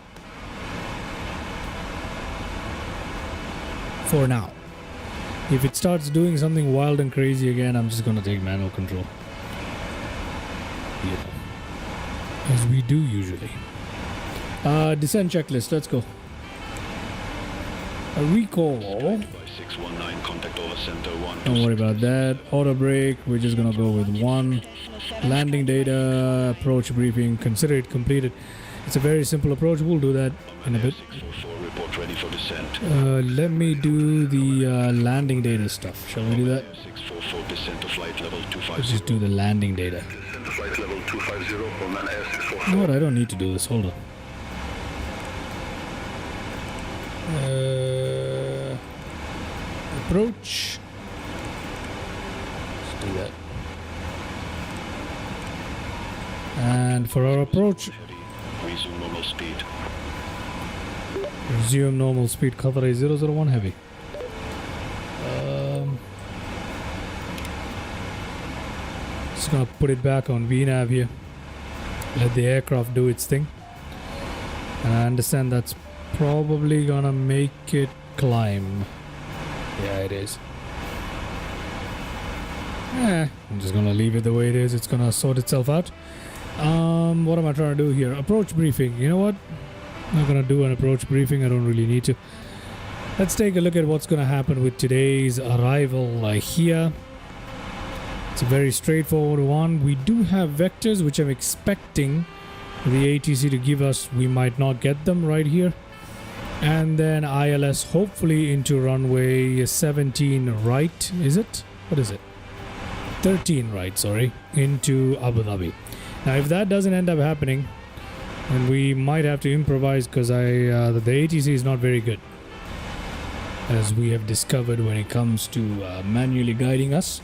For now. If it starts doing something wild and crazy again, I'm just going to take manual control. Yeah. As we do usually. Descent checklist, let's go. A recall. By 619, contact over center 1. Don't worry about that. Auto brake, we're just gonna go with 1. Landing data, approach briefing, consider it completed. It's a very simple approach. We'll do that in a bit. 644, report ready for descent. Let me do the landing data stuff. Shall we do that? 644, descent to flight level Let's 250. just do the landing data. Descent to flight level 250, Oman Air You 644. know what? I don't need to do this. Hold on. Approach. Let's do that. And for our approach, Heavy. Resume normal speed. resume normal speed. Qatar 001 heavy. Just gonna put it back on VNAV here. Let the aircraft do its thing. And I understand that's probably gonna make it climb. Yeah, it is. I'm just gonna leave it the way it is. It's gonna sort itself out. What am I trying to do here? Approach briefing. You know what? I'm not gonna do an approach briefing. I don't really need to. Let's take a look at what's gonna happen with today's arrival here. It's a very straightforward one. We do have vectors which I'm expecting the ATC to give us. We might not get them right here. And then ILS hopefully into runway 17 right, is it? What is it? 13 right, sorry, into Abu Dhabi. Now if that doesn't end up happening, then we might have to improvise because the ATC is not very good, as we have discovered when it comes to manually guiding us.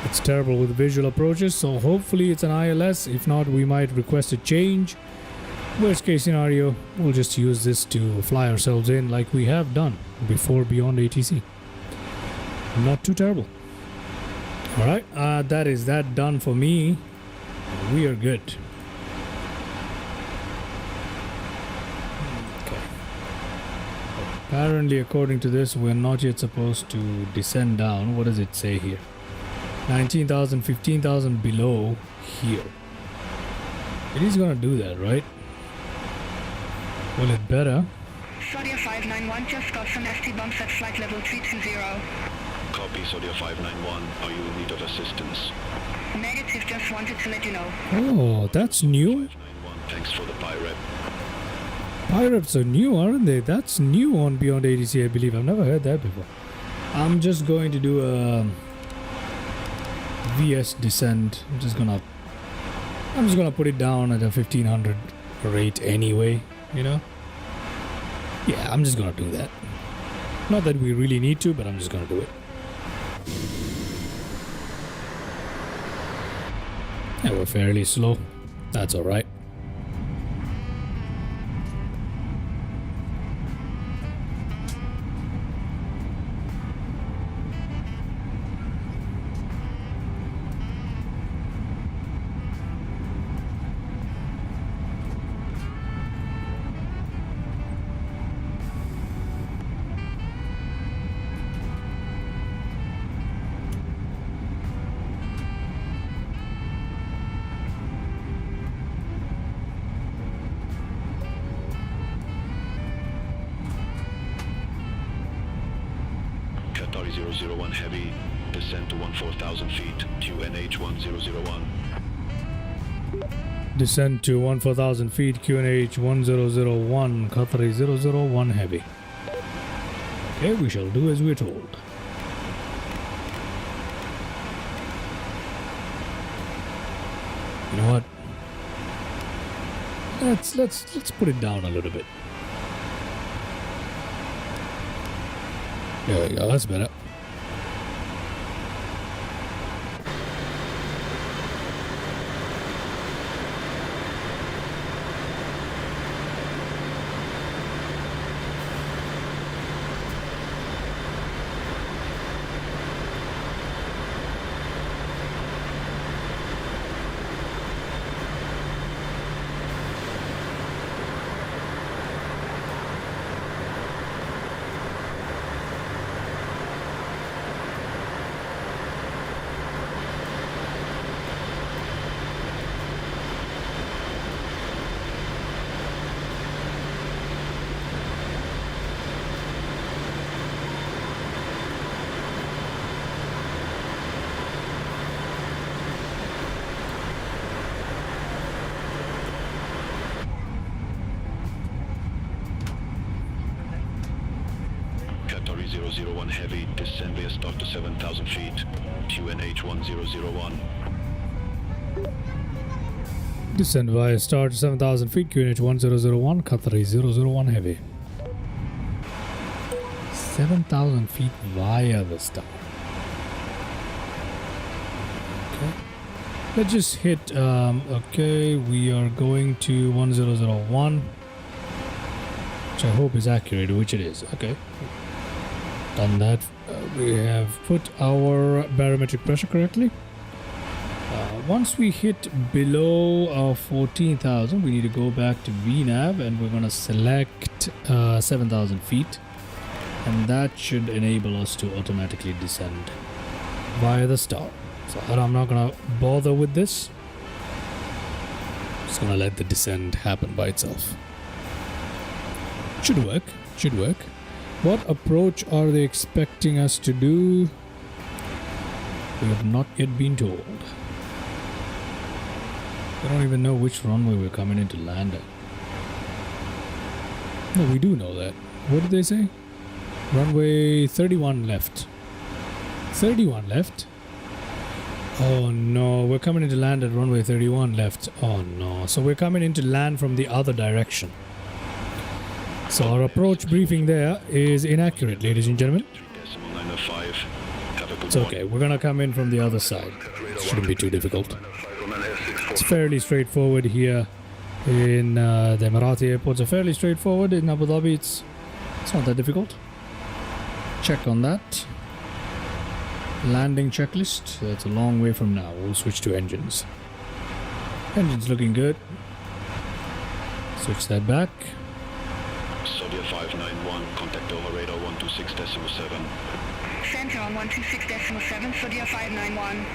It's terrible with visual approaches, so hopefully it's an ILS. If not, we might request a change. Worst case scenario, we'll just use this to fly ourselves in like we have done before beyond ATC. Not too terrible. Alright, that is that done for me. We are good. Okay. Apparently, according to this, we're not yet supposed to descend down. What does it say here? 19,000, 15,000 below here. It is gonna do that, right? Well, it better. Saudia 591 just got some ST bumps at flight level 320. Copy, Saudia 591. Are you in need of assistance? Negative, just wanted to let you know. Oh, that's new. 591, thanks for the pirate. Pirates are new, aren't they? That's new on Beyond ADC, I believe. I've never heard that before. I'm just going to do a VS descent. I'm just gonna put it down at a 1500 rate anyway, you know? Yeah, I'm just gonna do that. Not that we really need to, but I'm just gonna do it. Yeah, we're fairly slow. That's alright. Qatar 001 Heavy, descend to 14,000 feet, QNH 1001. Descend to 14,000 feet, QNH 1001, Qatar 001 Heavy. Okay, we shall do as we're told. You know what? Let's put it down a little bit. There we go, that's better. Qatari 001 Heavy, descend via start to 7,000 feet, QNH 1001. Descend via start to 7,000 feet, QNH 1001, Qatari 001 Heavy. 7,000 feet via the star. Okay. Let's just hit, okay, we are going to 1001, which I hope is accurate, which it is. Okay. Done that. We have put our barometric pressure correctly. Once we hit below 14,000, we need to go back to VNAV and we're going to select 7,000 feet. And that should enable us to automatically descend via the star. So I'm not going to bother with this. Just going to let the descent happen by itself. Should work. Should work. What approach are they expecting us to do? We have not yet been told. I don't even know which runway we're coming in to land at. No, we do know that. What did they say? Runway 31 left. 31 left? Oh no, we're coming in to land at runway 31 left. Oh no, so we're coming in to land from the other direction. So our approach briefing there is inaccurate, ladies and gentlemen. It's okay, we're gonna come in from the other side. Shouldn't be too difficult. It's fairly straightforward here in the Emirati airports. Are fairly straightforward. In Abu Dhabi, it's not that difficult. Check on that. Landing checklist. That's a long way from now. We'll switch to engines. Engines looking good. Switch that back. Saudia 591, contact over radar 126.7. Center on 126.7, Saudia 591.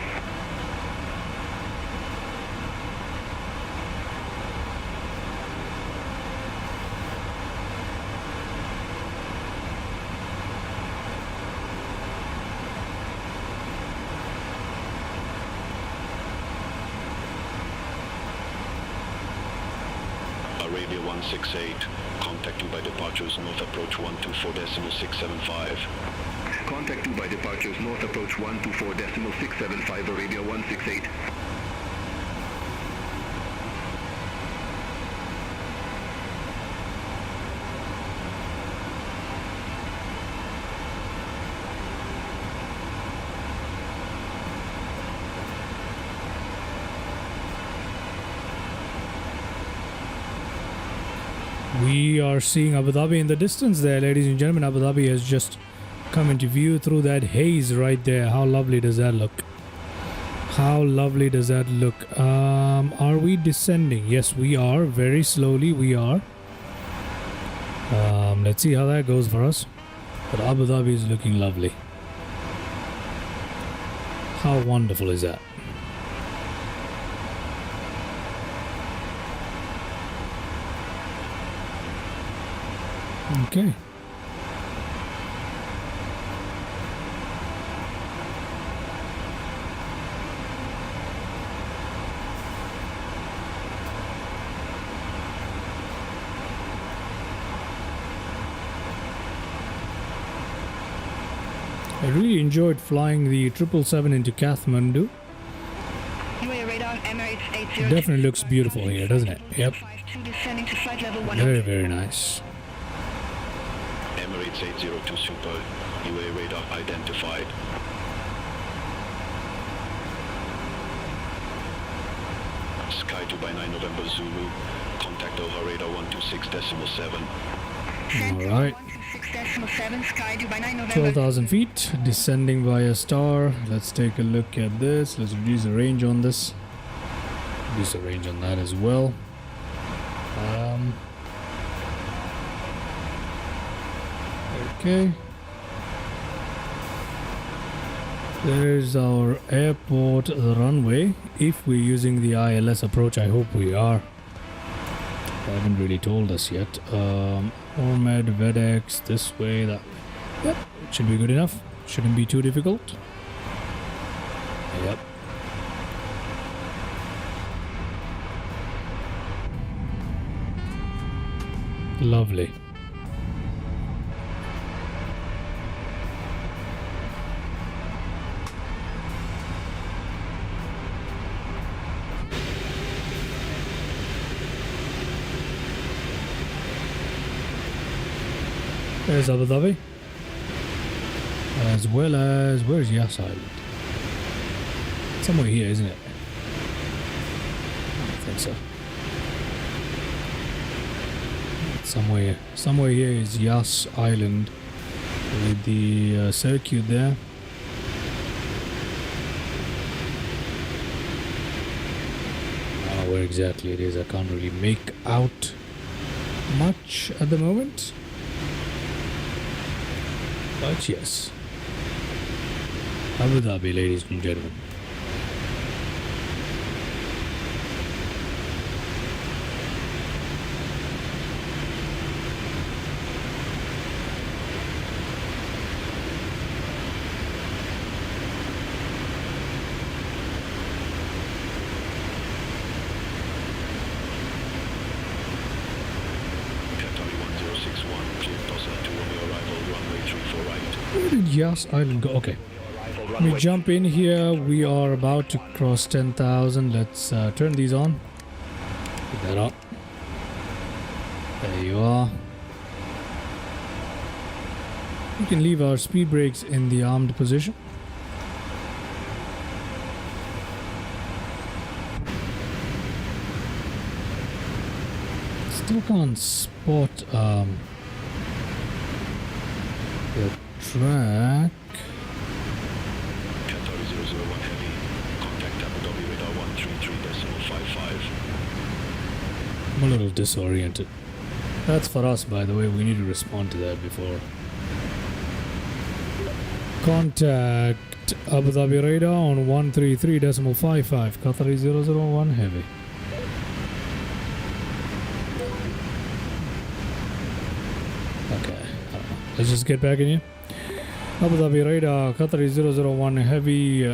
Arabia 168, contact 2 by departures, north approach 124.675. Contact 2 by departures, north approach 124.675, Arabia 168. We are seeing Abu Dhabi in the distance there, ladies and gentlemen. Abu Dhabi has just come into view through that haze right there. How lovely does that look? How lovely does that look? Are we descending? Yes, we are. Very slowly we are. Let's see how that goes for us. But Abu Dhabi is looking lovely. How wonderful is that? Okay. I really enjoyed flying the 777 into Kathmandu. It definitely looks beautiful here, doesn't it? Yep. Very, very nice. Emirates 802 Super, UA radar identified. Sky 2 by 9 November Zulu, contact over radar 126.7. Alright. 12,000 feet, descending via star. Let's take a look at this. Let's reduce the range on this. Reduce the range on that as well. Okay. There's our airport runway. If we're using the ILS approach, I hope we are. They haven't really told us yet. Ormed, VEDEX, this way, that way. Yep, it should be good enough. Shouldn't be too difficult. Yep. There's Abu Dhabi. As well as, where's Yas Island? Somewhere here, isn't it? I don't think so. Somewhere here is Yas Island with the circuit there. Where exactly it is, I can't really make out much at the moment. But yes, Abu Dhabi, ladies and gentlemen. Where did Yas Island go? Okay. Let me jump in here. We are about to cross 10,000. Let's turn these on. Put that on. There you are. We can leave our speed brakes in the armed position. Still can't spot the track. Qatar 001 Heavy, contact Abu Dhabi radar 133.55. I'm a little disoriented. That's for us, by the way. We need to respond to that before. Contact Abu Dhabi radar on 133.55. Qatar 001 Heavy. Okay, let's just get back in here. Abu Dhabi radar, Qatar 001 Heavy,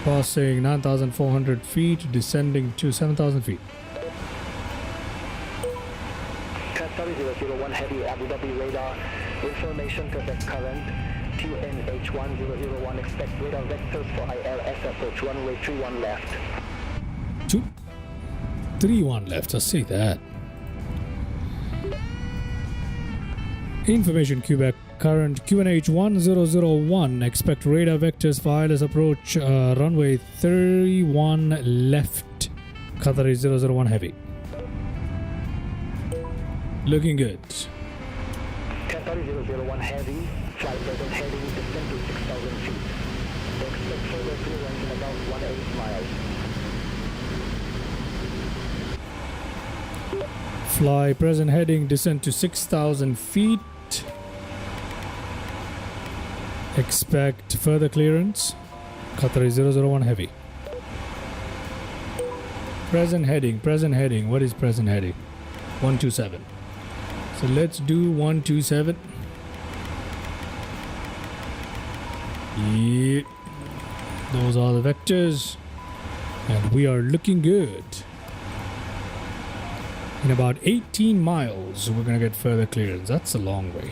passing 9,400 feet, descending to 7,000 feet. Qatar 001 Heavy, Abu Dhabi radar, information correct current, QNH1001, expect radar vectors for ILS approach, runway 31 left. 31 left, I see that. Information Quebec current QNH 1001, expect radar vectors for ILS approach, runway 31 left, Qatar 001 Heavy. Looking good. Qatar 001 Heavy, flight present heading descend to 6,000 feet. Expect further clearance in about 18 miles. Fly present heading, descend to 6,000 feet. Expect further clearance. Qatar 001 Heavy. Present heading. What is present heading? 127. So let's do 127. Yeah. Those are the vectors. And we are looking good. In about 18 miles, we're going to get further clearance. That's a long way.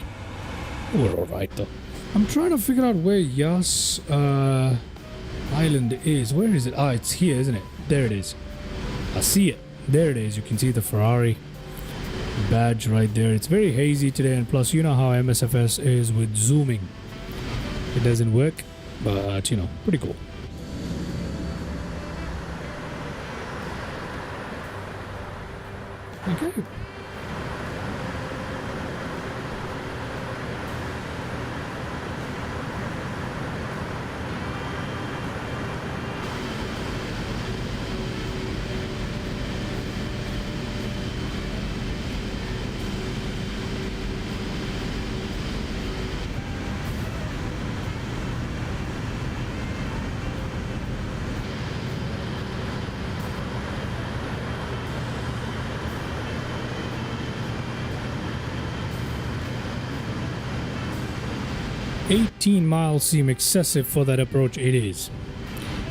We're alright though. I'm trying to figure out where Yas Island is. Where is it? Ah, it's here, isn't it? There it is. I see it. There it is. You can see the Ferrari badge right there. It's very hazy today, and plus you know how MSFS is with zooming. It doesn't work, but you know, pretty cool. Okay. $18 miles seem excessive for that approach. It is.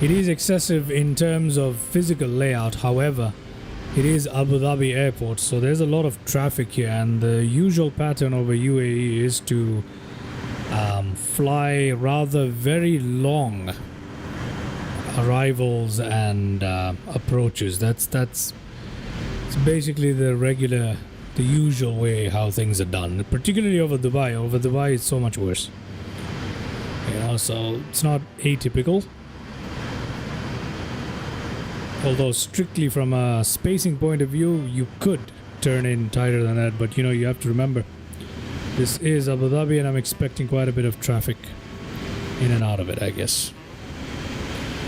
It is excessive in terms of physical layout. However, it is Abu Dhabi airport, so there's a lot of traffic here, and the usual pattern over UAE is to fly rather very long arrivals and approaches. That's basically the regular the usual way how things are done, particularly over Dubai. Over Dubai, it's so much worse. You know, so it's not atypical. Although strictly from a spacing point of view, you could turn in tighter than that, but you know, you have to remember this is Abu Dhabi and I'm expecting quite a bit of traffic in and out of it, I guess.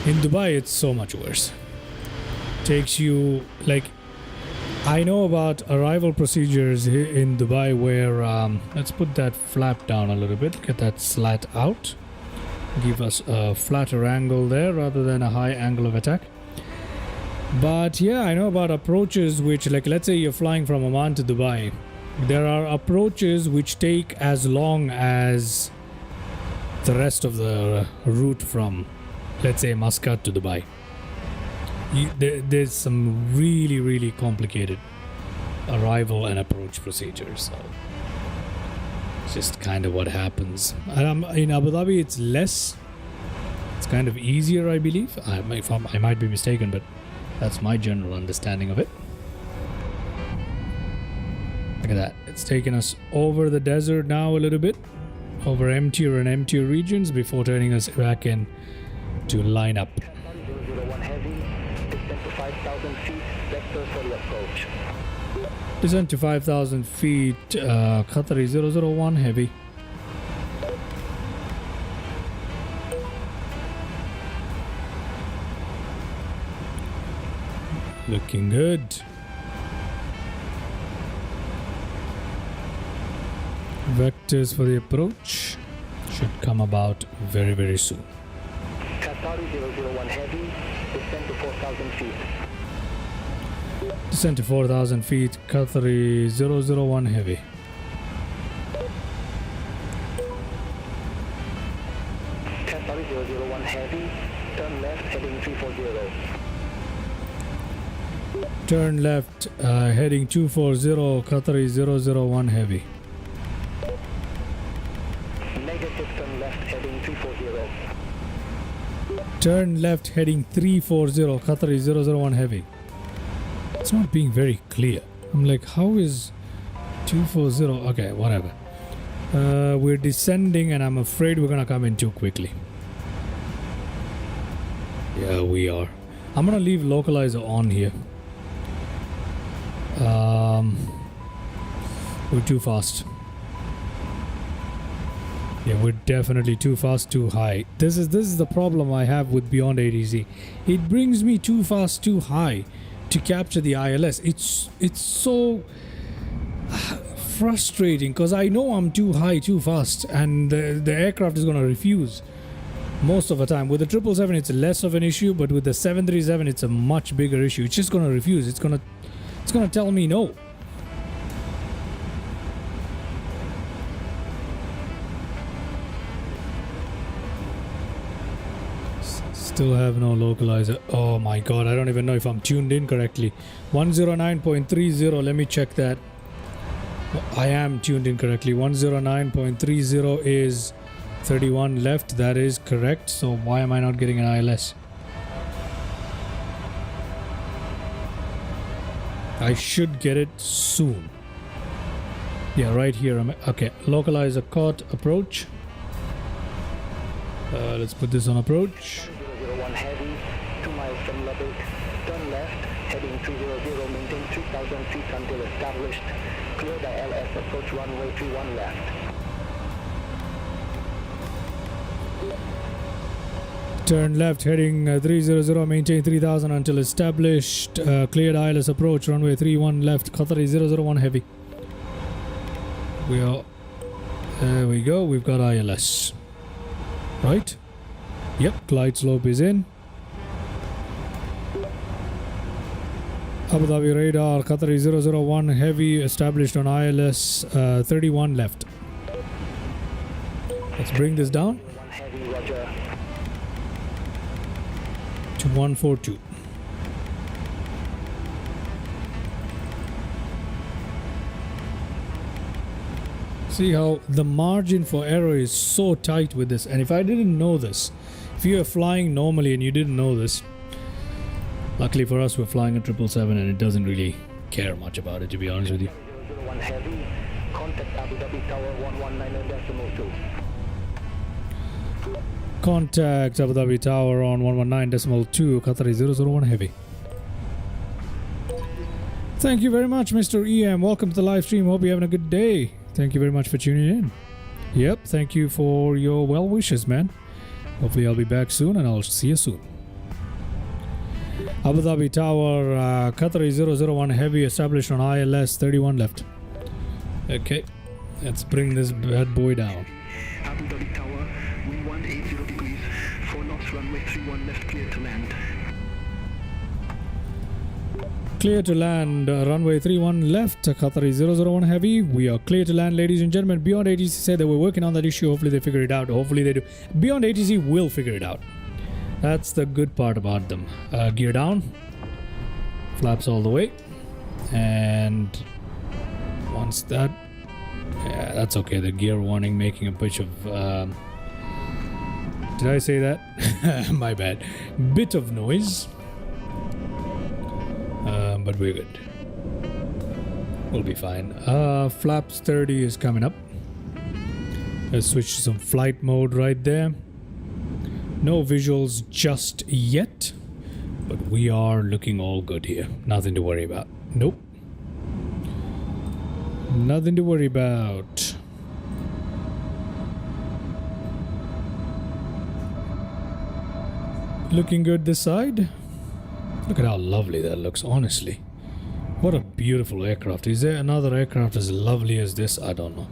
In Dubai, it's so much worse. Takes you, like, I know about arrival procedures in Dubai where, let's put that flap down a little bit, get that slat out, give us a flatter angle there rather than a high angle of attack. But yeah, I know about approaches which, like, let's say you're flying from Oman to Dubai. There are approaches which take as long as the rest of the route from, let's say, Muscat to Dubai. There's some really complicated arrival and approach procedures. So it's just kind of what happens. And in Abu Dhabi, it's less. It's kind of easier, I believe. I might be mistaken, but that's my general understanding of it. Look at that. It's taken us over the desert now a little bit, over emptier and emptier regions before turning us back in to line up. 001 heavy, descend to 5,000 feet, vectors for the approach. Descent to 5,000 feet, Qatari 001 heavy. Looking good. Vectors for the approach should come about very soon. Qatari 001 heavy, descend to 4,000 feet. Descent to 4,000 feet, Qatari 001 heavy. Qatari 001 heavy, turn left heading 340. Turn left, heading 240, Qatari 001 heavy. Negative, turn left heading 340. Turn left, heading 340, Qatari 001 heavy. It's not being very clear. I'm like, how is 240? Okay, whatever. We're descending and I'm afraid we're gonna come in too quickly. Yeah, we are. I'm gonna leave localizer on here. We're too fast. Yeah, we're definitely too fast, too high. This is the problem I have with Beyond ADZ. It brings me too fast, too high to capture the ILS. It's so frustrating because I know I'm too high, too fast, and the aircraft is going to refuse most of the time. With the 777, it's less of an issue, but with the 737, it's a much bigger issue. It's just going to refuse. It's going to tell me no. Still have no localizer. Oh my god, I don't even know if I'm tuned in correctly. 109.30, let me check that. I am tuned in correctly. 109.30 is 31 left. That is correct. So why am I not getting an ILS? I should get it soon. Yeah, right here. Okay, localizer caught, approach. Let's put this on approach. 001 heavy, 2 miles from Lubbock, turn left, heading 300, maintain 3,000 feet until established, clear the LS, approach runway 31 left. Turn left, heading 300, maintain 3,000 until established, cleared ILS, approach runway 31 left, Qatari 001 heavy. There we go, we've got ILS. Right? Yep, glide slope is in. Abu Dhabi radar, Qatari 001 heavy, established on ILS 31 left. Let's bring this down 1 heavy, roger. to 142. See how the margin for error is so tight with this. And if I didn't know this, if you are flying normally and you didn't know this, luckily for us we're flying a 777 and it doesn't really care much about it, to be honest with you. 001 Heavy, contact Abu Dhabi Tower 119.2. Contact Abu Dhabi Tower on 119.2, Qatari 001 Heavy. Thank you very much, Mr. EM. Welcome to the live stream. Hope you're having a good day. Thank you very much for tuning in. Yep, thank you for your well wishes, man. Hopefully I'll be back soon and I'll see you soon. Abu Dhabi Tower, Qatari 001 Heavy, established on ILS 31 left. Okay, let's bring this bad boy down. Abu Dhabi Tower, wind 180 degrees, 4 knots, runway 31 left, clear to land. Clear to land, runway 31 left, Qatari 001 Heavy. We are clear to land, ladies and gentlemen. Beyond ATC said they were working on that issue. Hopefully they figure it out. Hopefully they do. Beyond ATC will figure it out. That's the good part about them. Gear down, flaps all the way, and once that, yeah, that's okay. The gear warning making a bunch of did I say that? My bad. Bit of noise, but we're good. We'll be fine. Flaps 30 is coming up. Let's switch to some flight mode right there. No visuals just yet, but we are looking all good here. Nothing to worry about. Nope. Nothing to worry about. Looking good this side. Look at how lovely that looks, honestly. What a beautiful aircraft. Is there another aircraft as lovely as this? I don't know.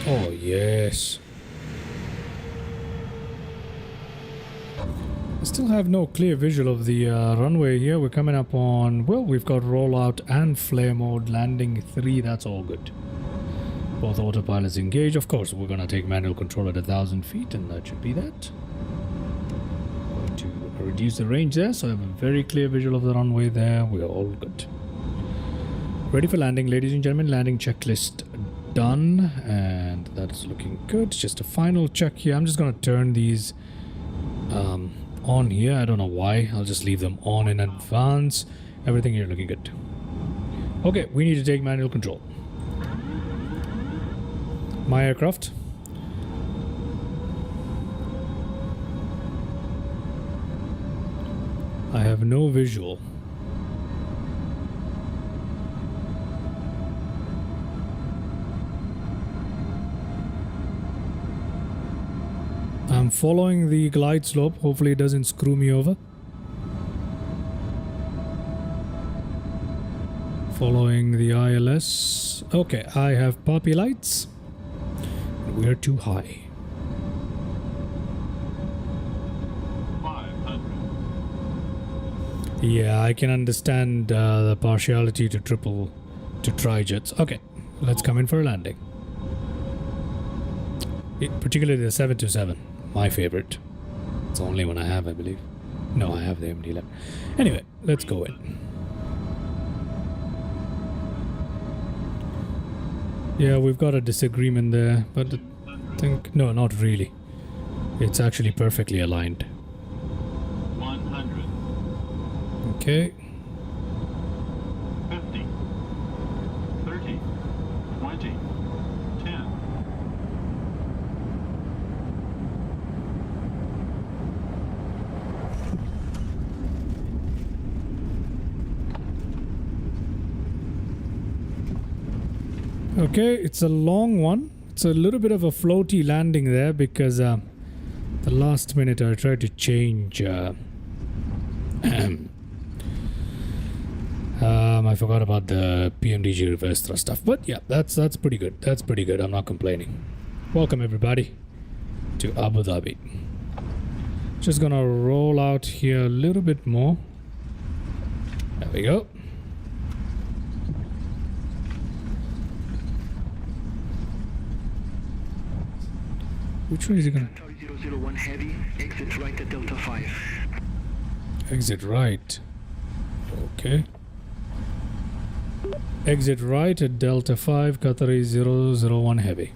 Oh, yes. I still have no clear visual of the runway here. We're coming up on, well, we've got rollout and flare mode, landing 3. That's all good. Both autopilots engaged. Of course, we're going to take manual control at 1,000 feet, and that should be that. Going to reduce the range there, so I have a very clear visual of the runway there. We are all good. Ready for landing, ladies and gentlemen. Landing checklist done, and that is looking good. Just a final check here. I'm just going to turn these on here. I don't know why. I'll just leave them on in advance. Everything here looking good. Okay, we need to take manual control. My aircraft. I have no visual. I'm following the glide slope. Hopefully it doesn't screw me over. Following the ILS. Okay, I have poppy lights. We're too high. 500. Yeah, I can understand the partiality to trijets. Okay, let's come in for a landing. Particularly the 727. My favorite. It's the only one I have, I believe. No, I have the MD-11. Anyway, let's go in. Yeah, we've got a disagreement there, but I think... No, not really. It's actually perfectly aligned. 100. Okay. 50. 30. 20. 10. Okay, it's a long one. It's a little bit of a floaty landing there because the last minute I tried to change I forgot about the PMDG reverse thrust stuff, but yeah, that's pretty good. That's pretty good. I'm not complaining. Welcome everybody to Abu Dhabi. Just gonna roll out here a little bit more. There we go. Which way is it gonna? 001 Heavy, exit right at Delta 5. Exit right. Okay. Exit right at Delta 5, Qatari 001 Heavy.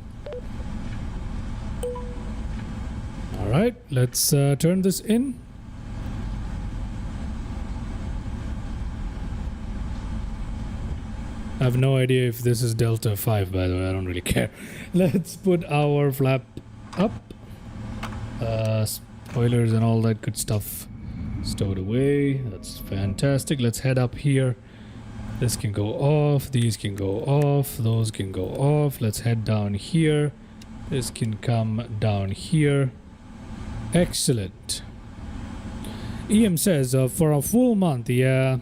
Alright, let's turn this in. I have no idea if this is Delta 5, by the way. I don't really care. Let's put our flap up. Spoilers and all that good stuff stowed away. That's fantastic. Let's head up here. This can go off. These can go off. Those can go off. Let's head down here. This can come down here. Excellent. EM says, for a full month, yeah.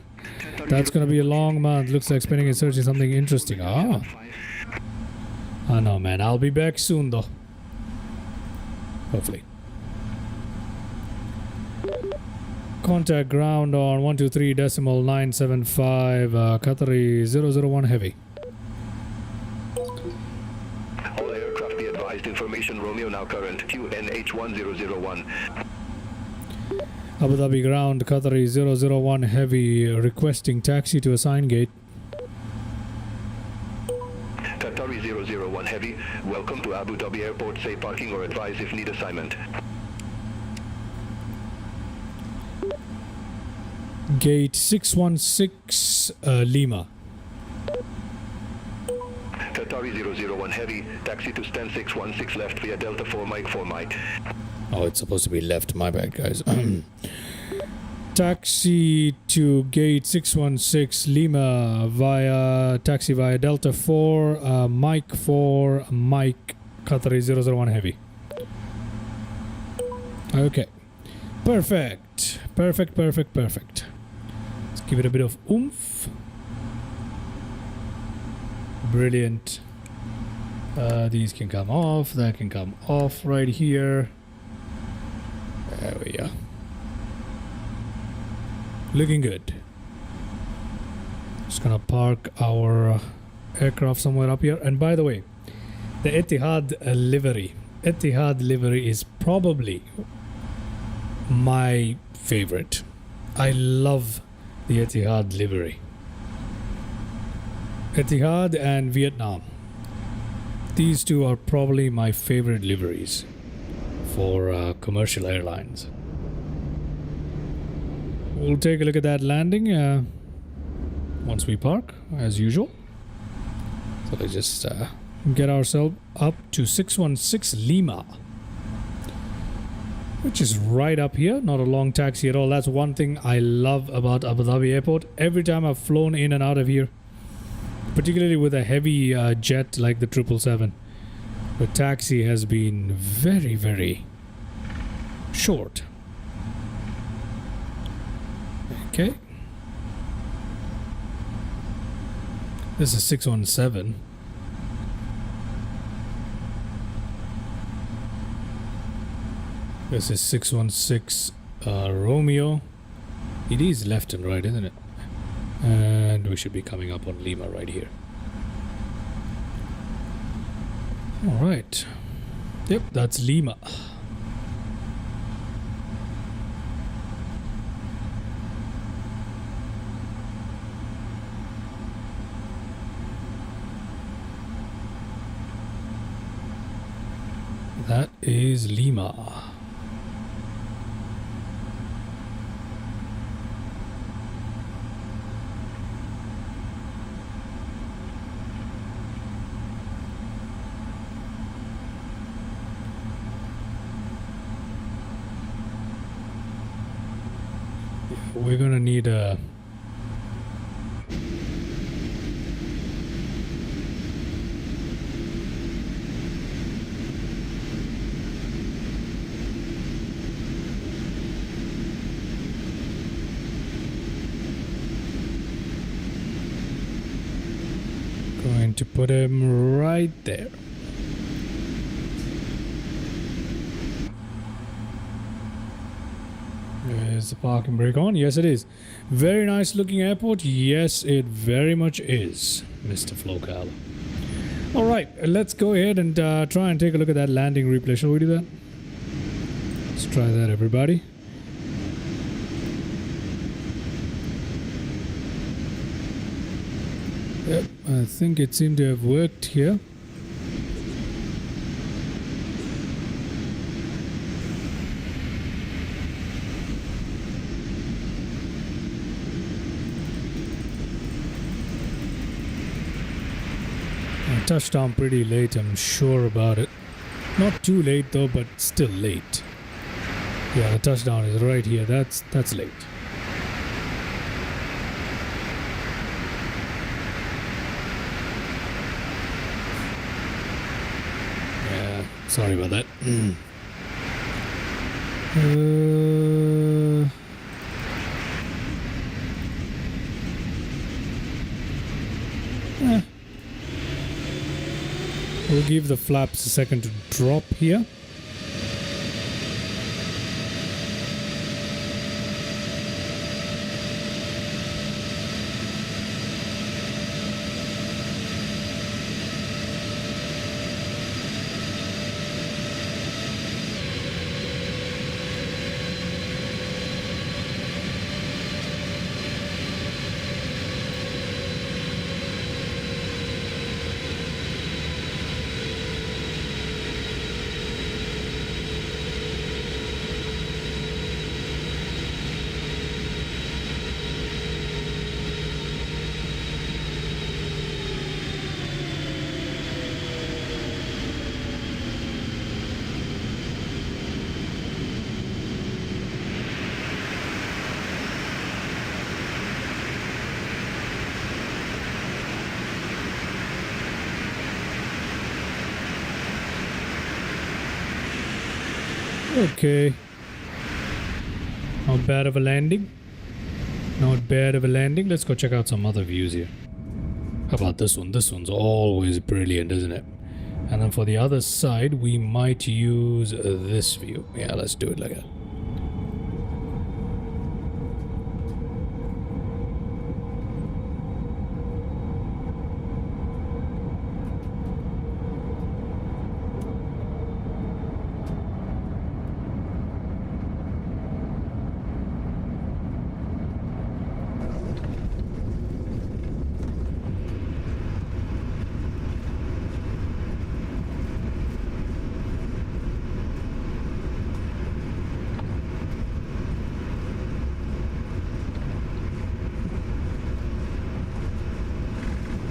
That's gonna be a long month. Looks like spending and searching something interesting. Ah. I know, man. I'll be back soon, though. Hopefully. Contact ground on 123.975, Qatari 001 heavy. All aircraft be advised. Information Romeo now current. QNH 1001. Abu Dhabi ground, Qatari 001 heavy, requesting taxi to assign gate. Qatari 001 heavy. Welcome to Abu Dhabi Airport. Say parking or advise if need assignment. Gate 616 Lima. Qatari 001 heavy. Taxi to stand 616 left via Delta 4 Mike 4 Mike. Oh, it's supposed to be left. My bad, guys. Taxi to gate 616 Lima via taxi via Delta 4 Mike 4 Mike Qatari 001 heavy. Okay. Perfect. Perfect. Let's give it a bit of oomph. Brilliant. These can come off. That can come off right here. There we go. Looking good. Just gonna park our aircraft somewhere up here. And by the way, the Etihad livery. Etihad livery is probably my favorite. I love the Etihad livery. Etihad and Vietnam. These two are probably my favorite liveries for commercial airlines. We'll take a look at that landing once we park, as usual. So let's just get ourselves up to 616 Lima, which is right up here. Not a long taxi at all. That's one thing I love about Abu Dhabi Airport. Every time I've flown in and out of here, particularly with a heavy jet like the 777, the taxi has been very, very short. Okay. This is 617. This is 616 Romeo. It is left and right, isn't it? And we should be coming up on Lima right here. All right. Yep, that's Lima. That is Lima. We're gonna need a going to put him right there. Is the parking brake on? Yes, it is. Very nice looking airport. Yes, it very much is, Mr. Flocal. All right, let's go ahead and try and take a look at that landing replay. Shall we do that? Let's try that, everybody. Yep, I think it seemed to have worked here. Touchdown pretty late, I'm sure about it. Not too late though, but still late. Yeah, the touchdown is right here. That's late. Yeah, sorry about that. We'll give the flaps a second to drop here. Okay. Not bad of a landing. Not bad of a landing. Let's go check out some other views here. How about this one? This one's always brilliant, isn't it? And then for the other side, we might use this view. Yeah, let's do it like that.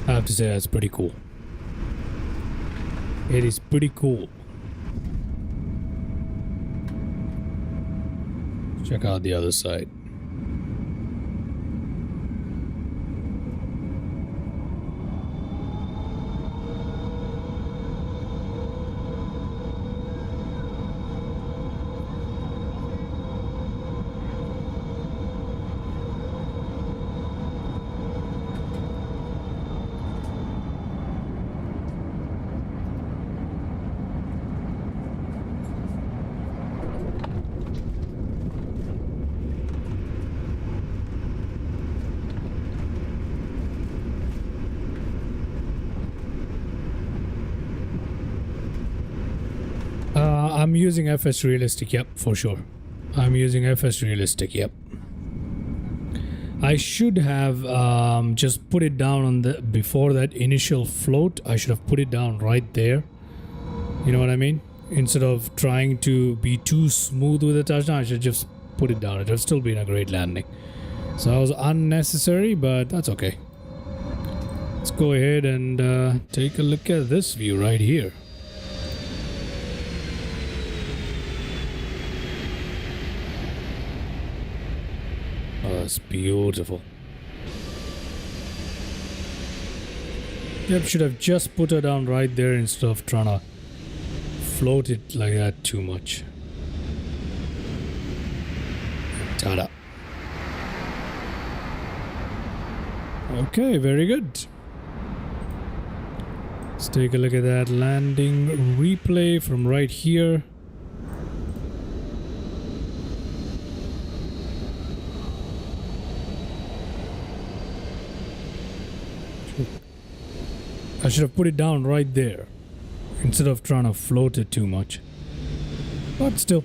I have to say that's pretty cool. It is pretty cool. Check out the other side. I'm using FS Realistic, yep, for sure. I'm using FS Realistic, yep. I should have just put it down on the before that initial float. I should have put it down right there. You know what I mean? Instead of trying to be too smooth with the touchdown, I should just put it down. It would have still been a great landing. So that was unnecessary, but that's okay. Let's go ahead and take a look at this view right here. Oh, that's beautiful. Yep, should have just put her down right there instead of trying to float it like that too much. Ta-da. Okay, very good. Let's take a look at that landing replay from right here. I should have put it down right there instead of trying to float it too much. But still,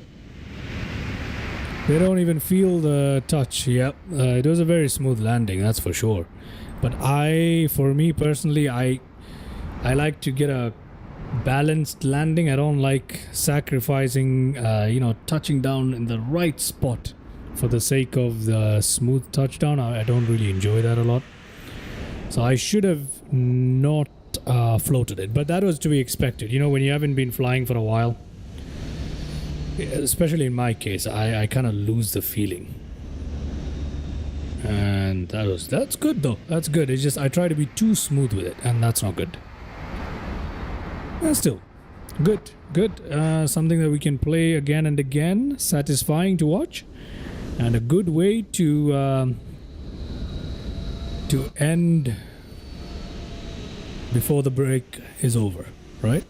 they don't even feel the touch. Yep, it was a very smooth landing, that's for sure. But for me personally, I like to get a balanced landing. I don't like sacrificing, touching down in the right spot for the sake of the smooth touchdown. I don't really enjoy that a lot. So I should have not floated it, but that was to be expected. You know, when you haven't been flying for a while, especially in my case, I kind of lose the feeling. And that's good though. That's good. It's just I try to be too smooth with it, and that's not good. Still, good. Something that we can play again and again. Satisfying to watch, and a good way to end before the break is over, right?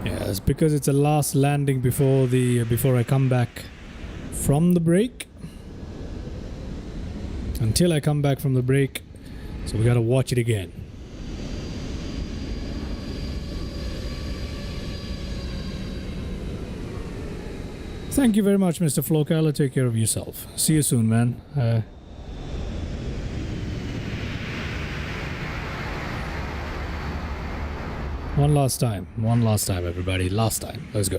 Yes, because it's a last landing before I come back from the break. Until I come back from the break, so we gotta watch it again. Thank you very much, Mr. Flokala. Take care of yourself. See you soon, man. One last time, everybody. Last time. Let's go.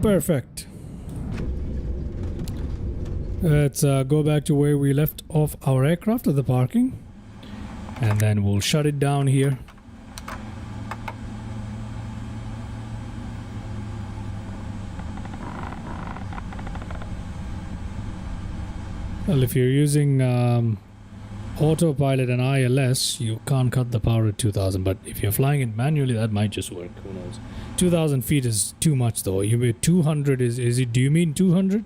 Perfect. Let's go back to where we left off our aircraft at the parking, and then we'll shut it down here. Well, if you're using autopilot and ILS, you can't cut the power at 2000, but if you're flying it manually, that might just work. Who knows? 2000 feet is too much though. You mean 200 is it? Do you mean 200?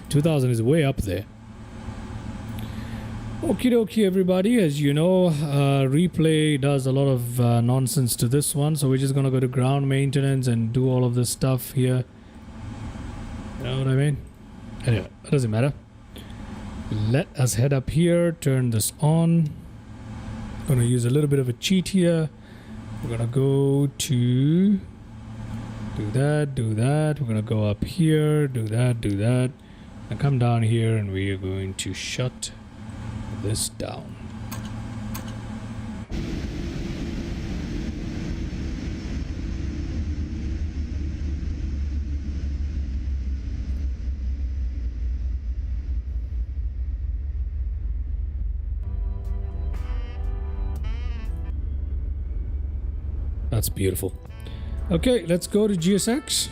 2000 is way up there. Okie dokie, everybody. As you know, replay does a lot of nonsense to this one, so we're just gonna go to ground maintenance and do all of this stuff here. You know what I mean? Anyway, it doesn't matter. Let us head up here, turn this on. Gonna use a little bit of a cheat here. We're gonna go to do that. We're gonna go up here, do that, and come down here, and we are going to shut this down. That's beautiful. Okay, let's go to GSX.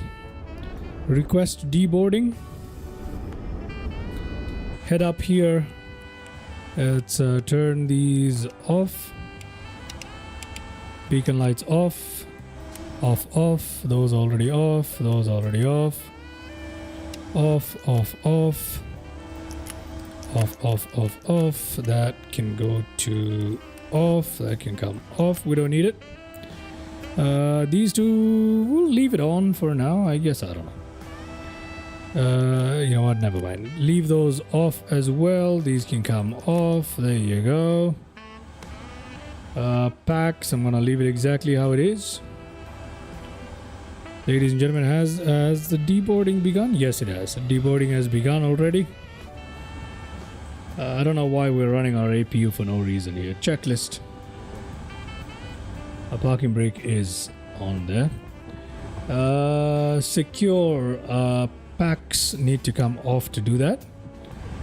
Request deboarding. Head up here. Let's turn these off. Beacon lights off. Off. Those already off. Those already off. Off. Off. That can go to off. That can come off. We don't need it. These two, we'll leave it on for now. I guess, I don't know. You know what? Never mind. Leave those off as well. These can come off. There you go. Packs, I'm gonna leave it exactly how it is. Ladies and gentlemen, has the deboarding begun? Yes, it has. Deboarding has begun already. I don't know why we're running our APU for no reason here. Checklist. A parking brake is on there. Secure. Packs need to come off to do that.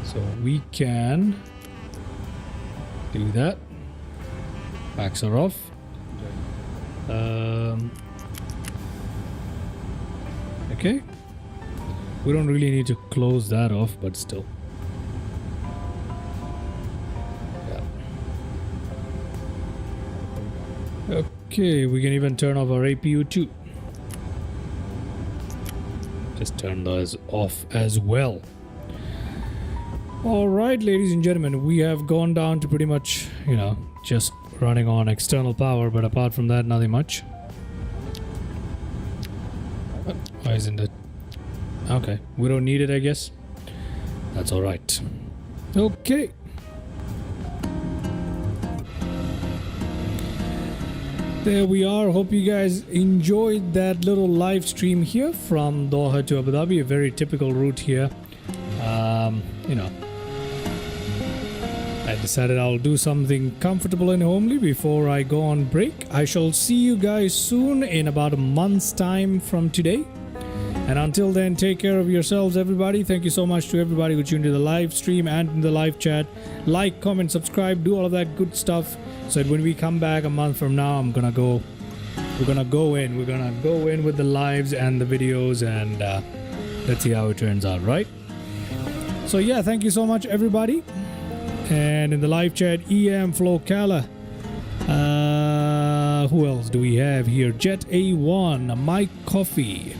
So we can do that. Packs are off. Okay. We don't really need to close that off, but still. Okay, we can even turn off our APU too. Just turn those off as well. Alright, ladies and gentlemen, we have gone down to pretty much, you know, just running on external power, but apart from that, nothing much. Why isn't it? Okay, we don't need it, I guess. That's alright. Okay. there we are. Hope you guys enjoyed that little live stream here from Doha to Abu Dhabi. A very typical route here. You know, I decided I'll do something comfortable and homely before I go on break. I shall see you guys soon in about a month's time from today. And until then, take care of yourselves, everybody. Thank you so much to everybody who tuned to the live stream and in the live chat. Like, comment, subscribe, do all of that good stuff. So that when we come back a month from now, we're gonna go in with the lives and the videos, and let's see how it turns out, right? So yeah, thank you so much, everybody. And in the live chat, EM Flo Kala. Who else do we have here? Jet A1, Mike Coffee.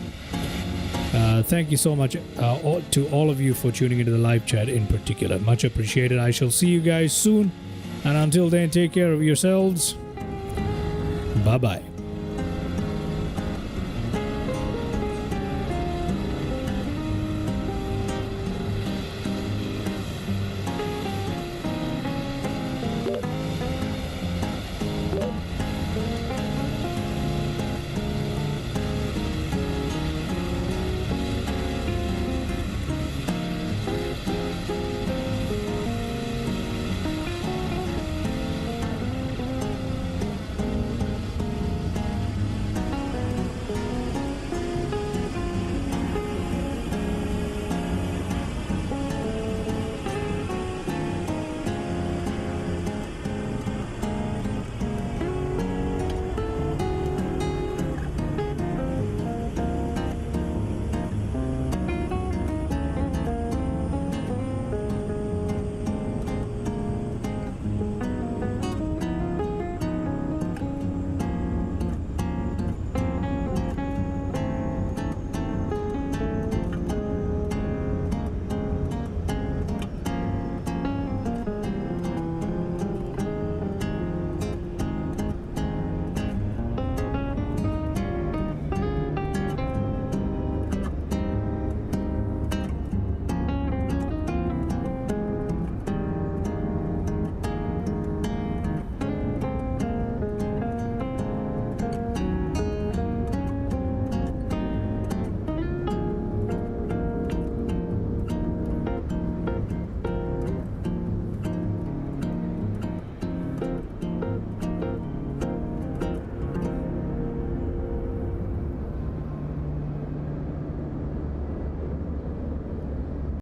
Thank you so much to all of you for tuning into the live chat in particular. Much appreciated. I shall see you guys soon. And until then, take care of yourselves. Bye-bye.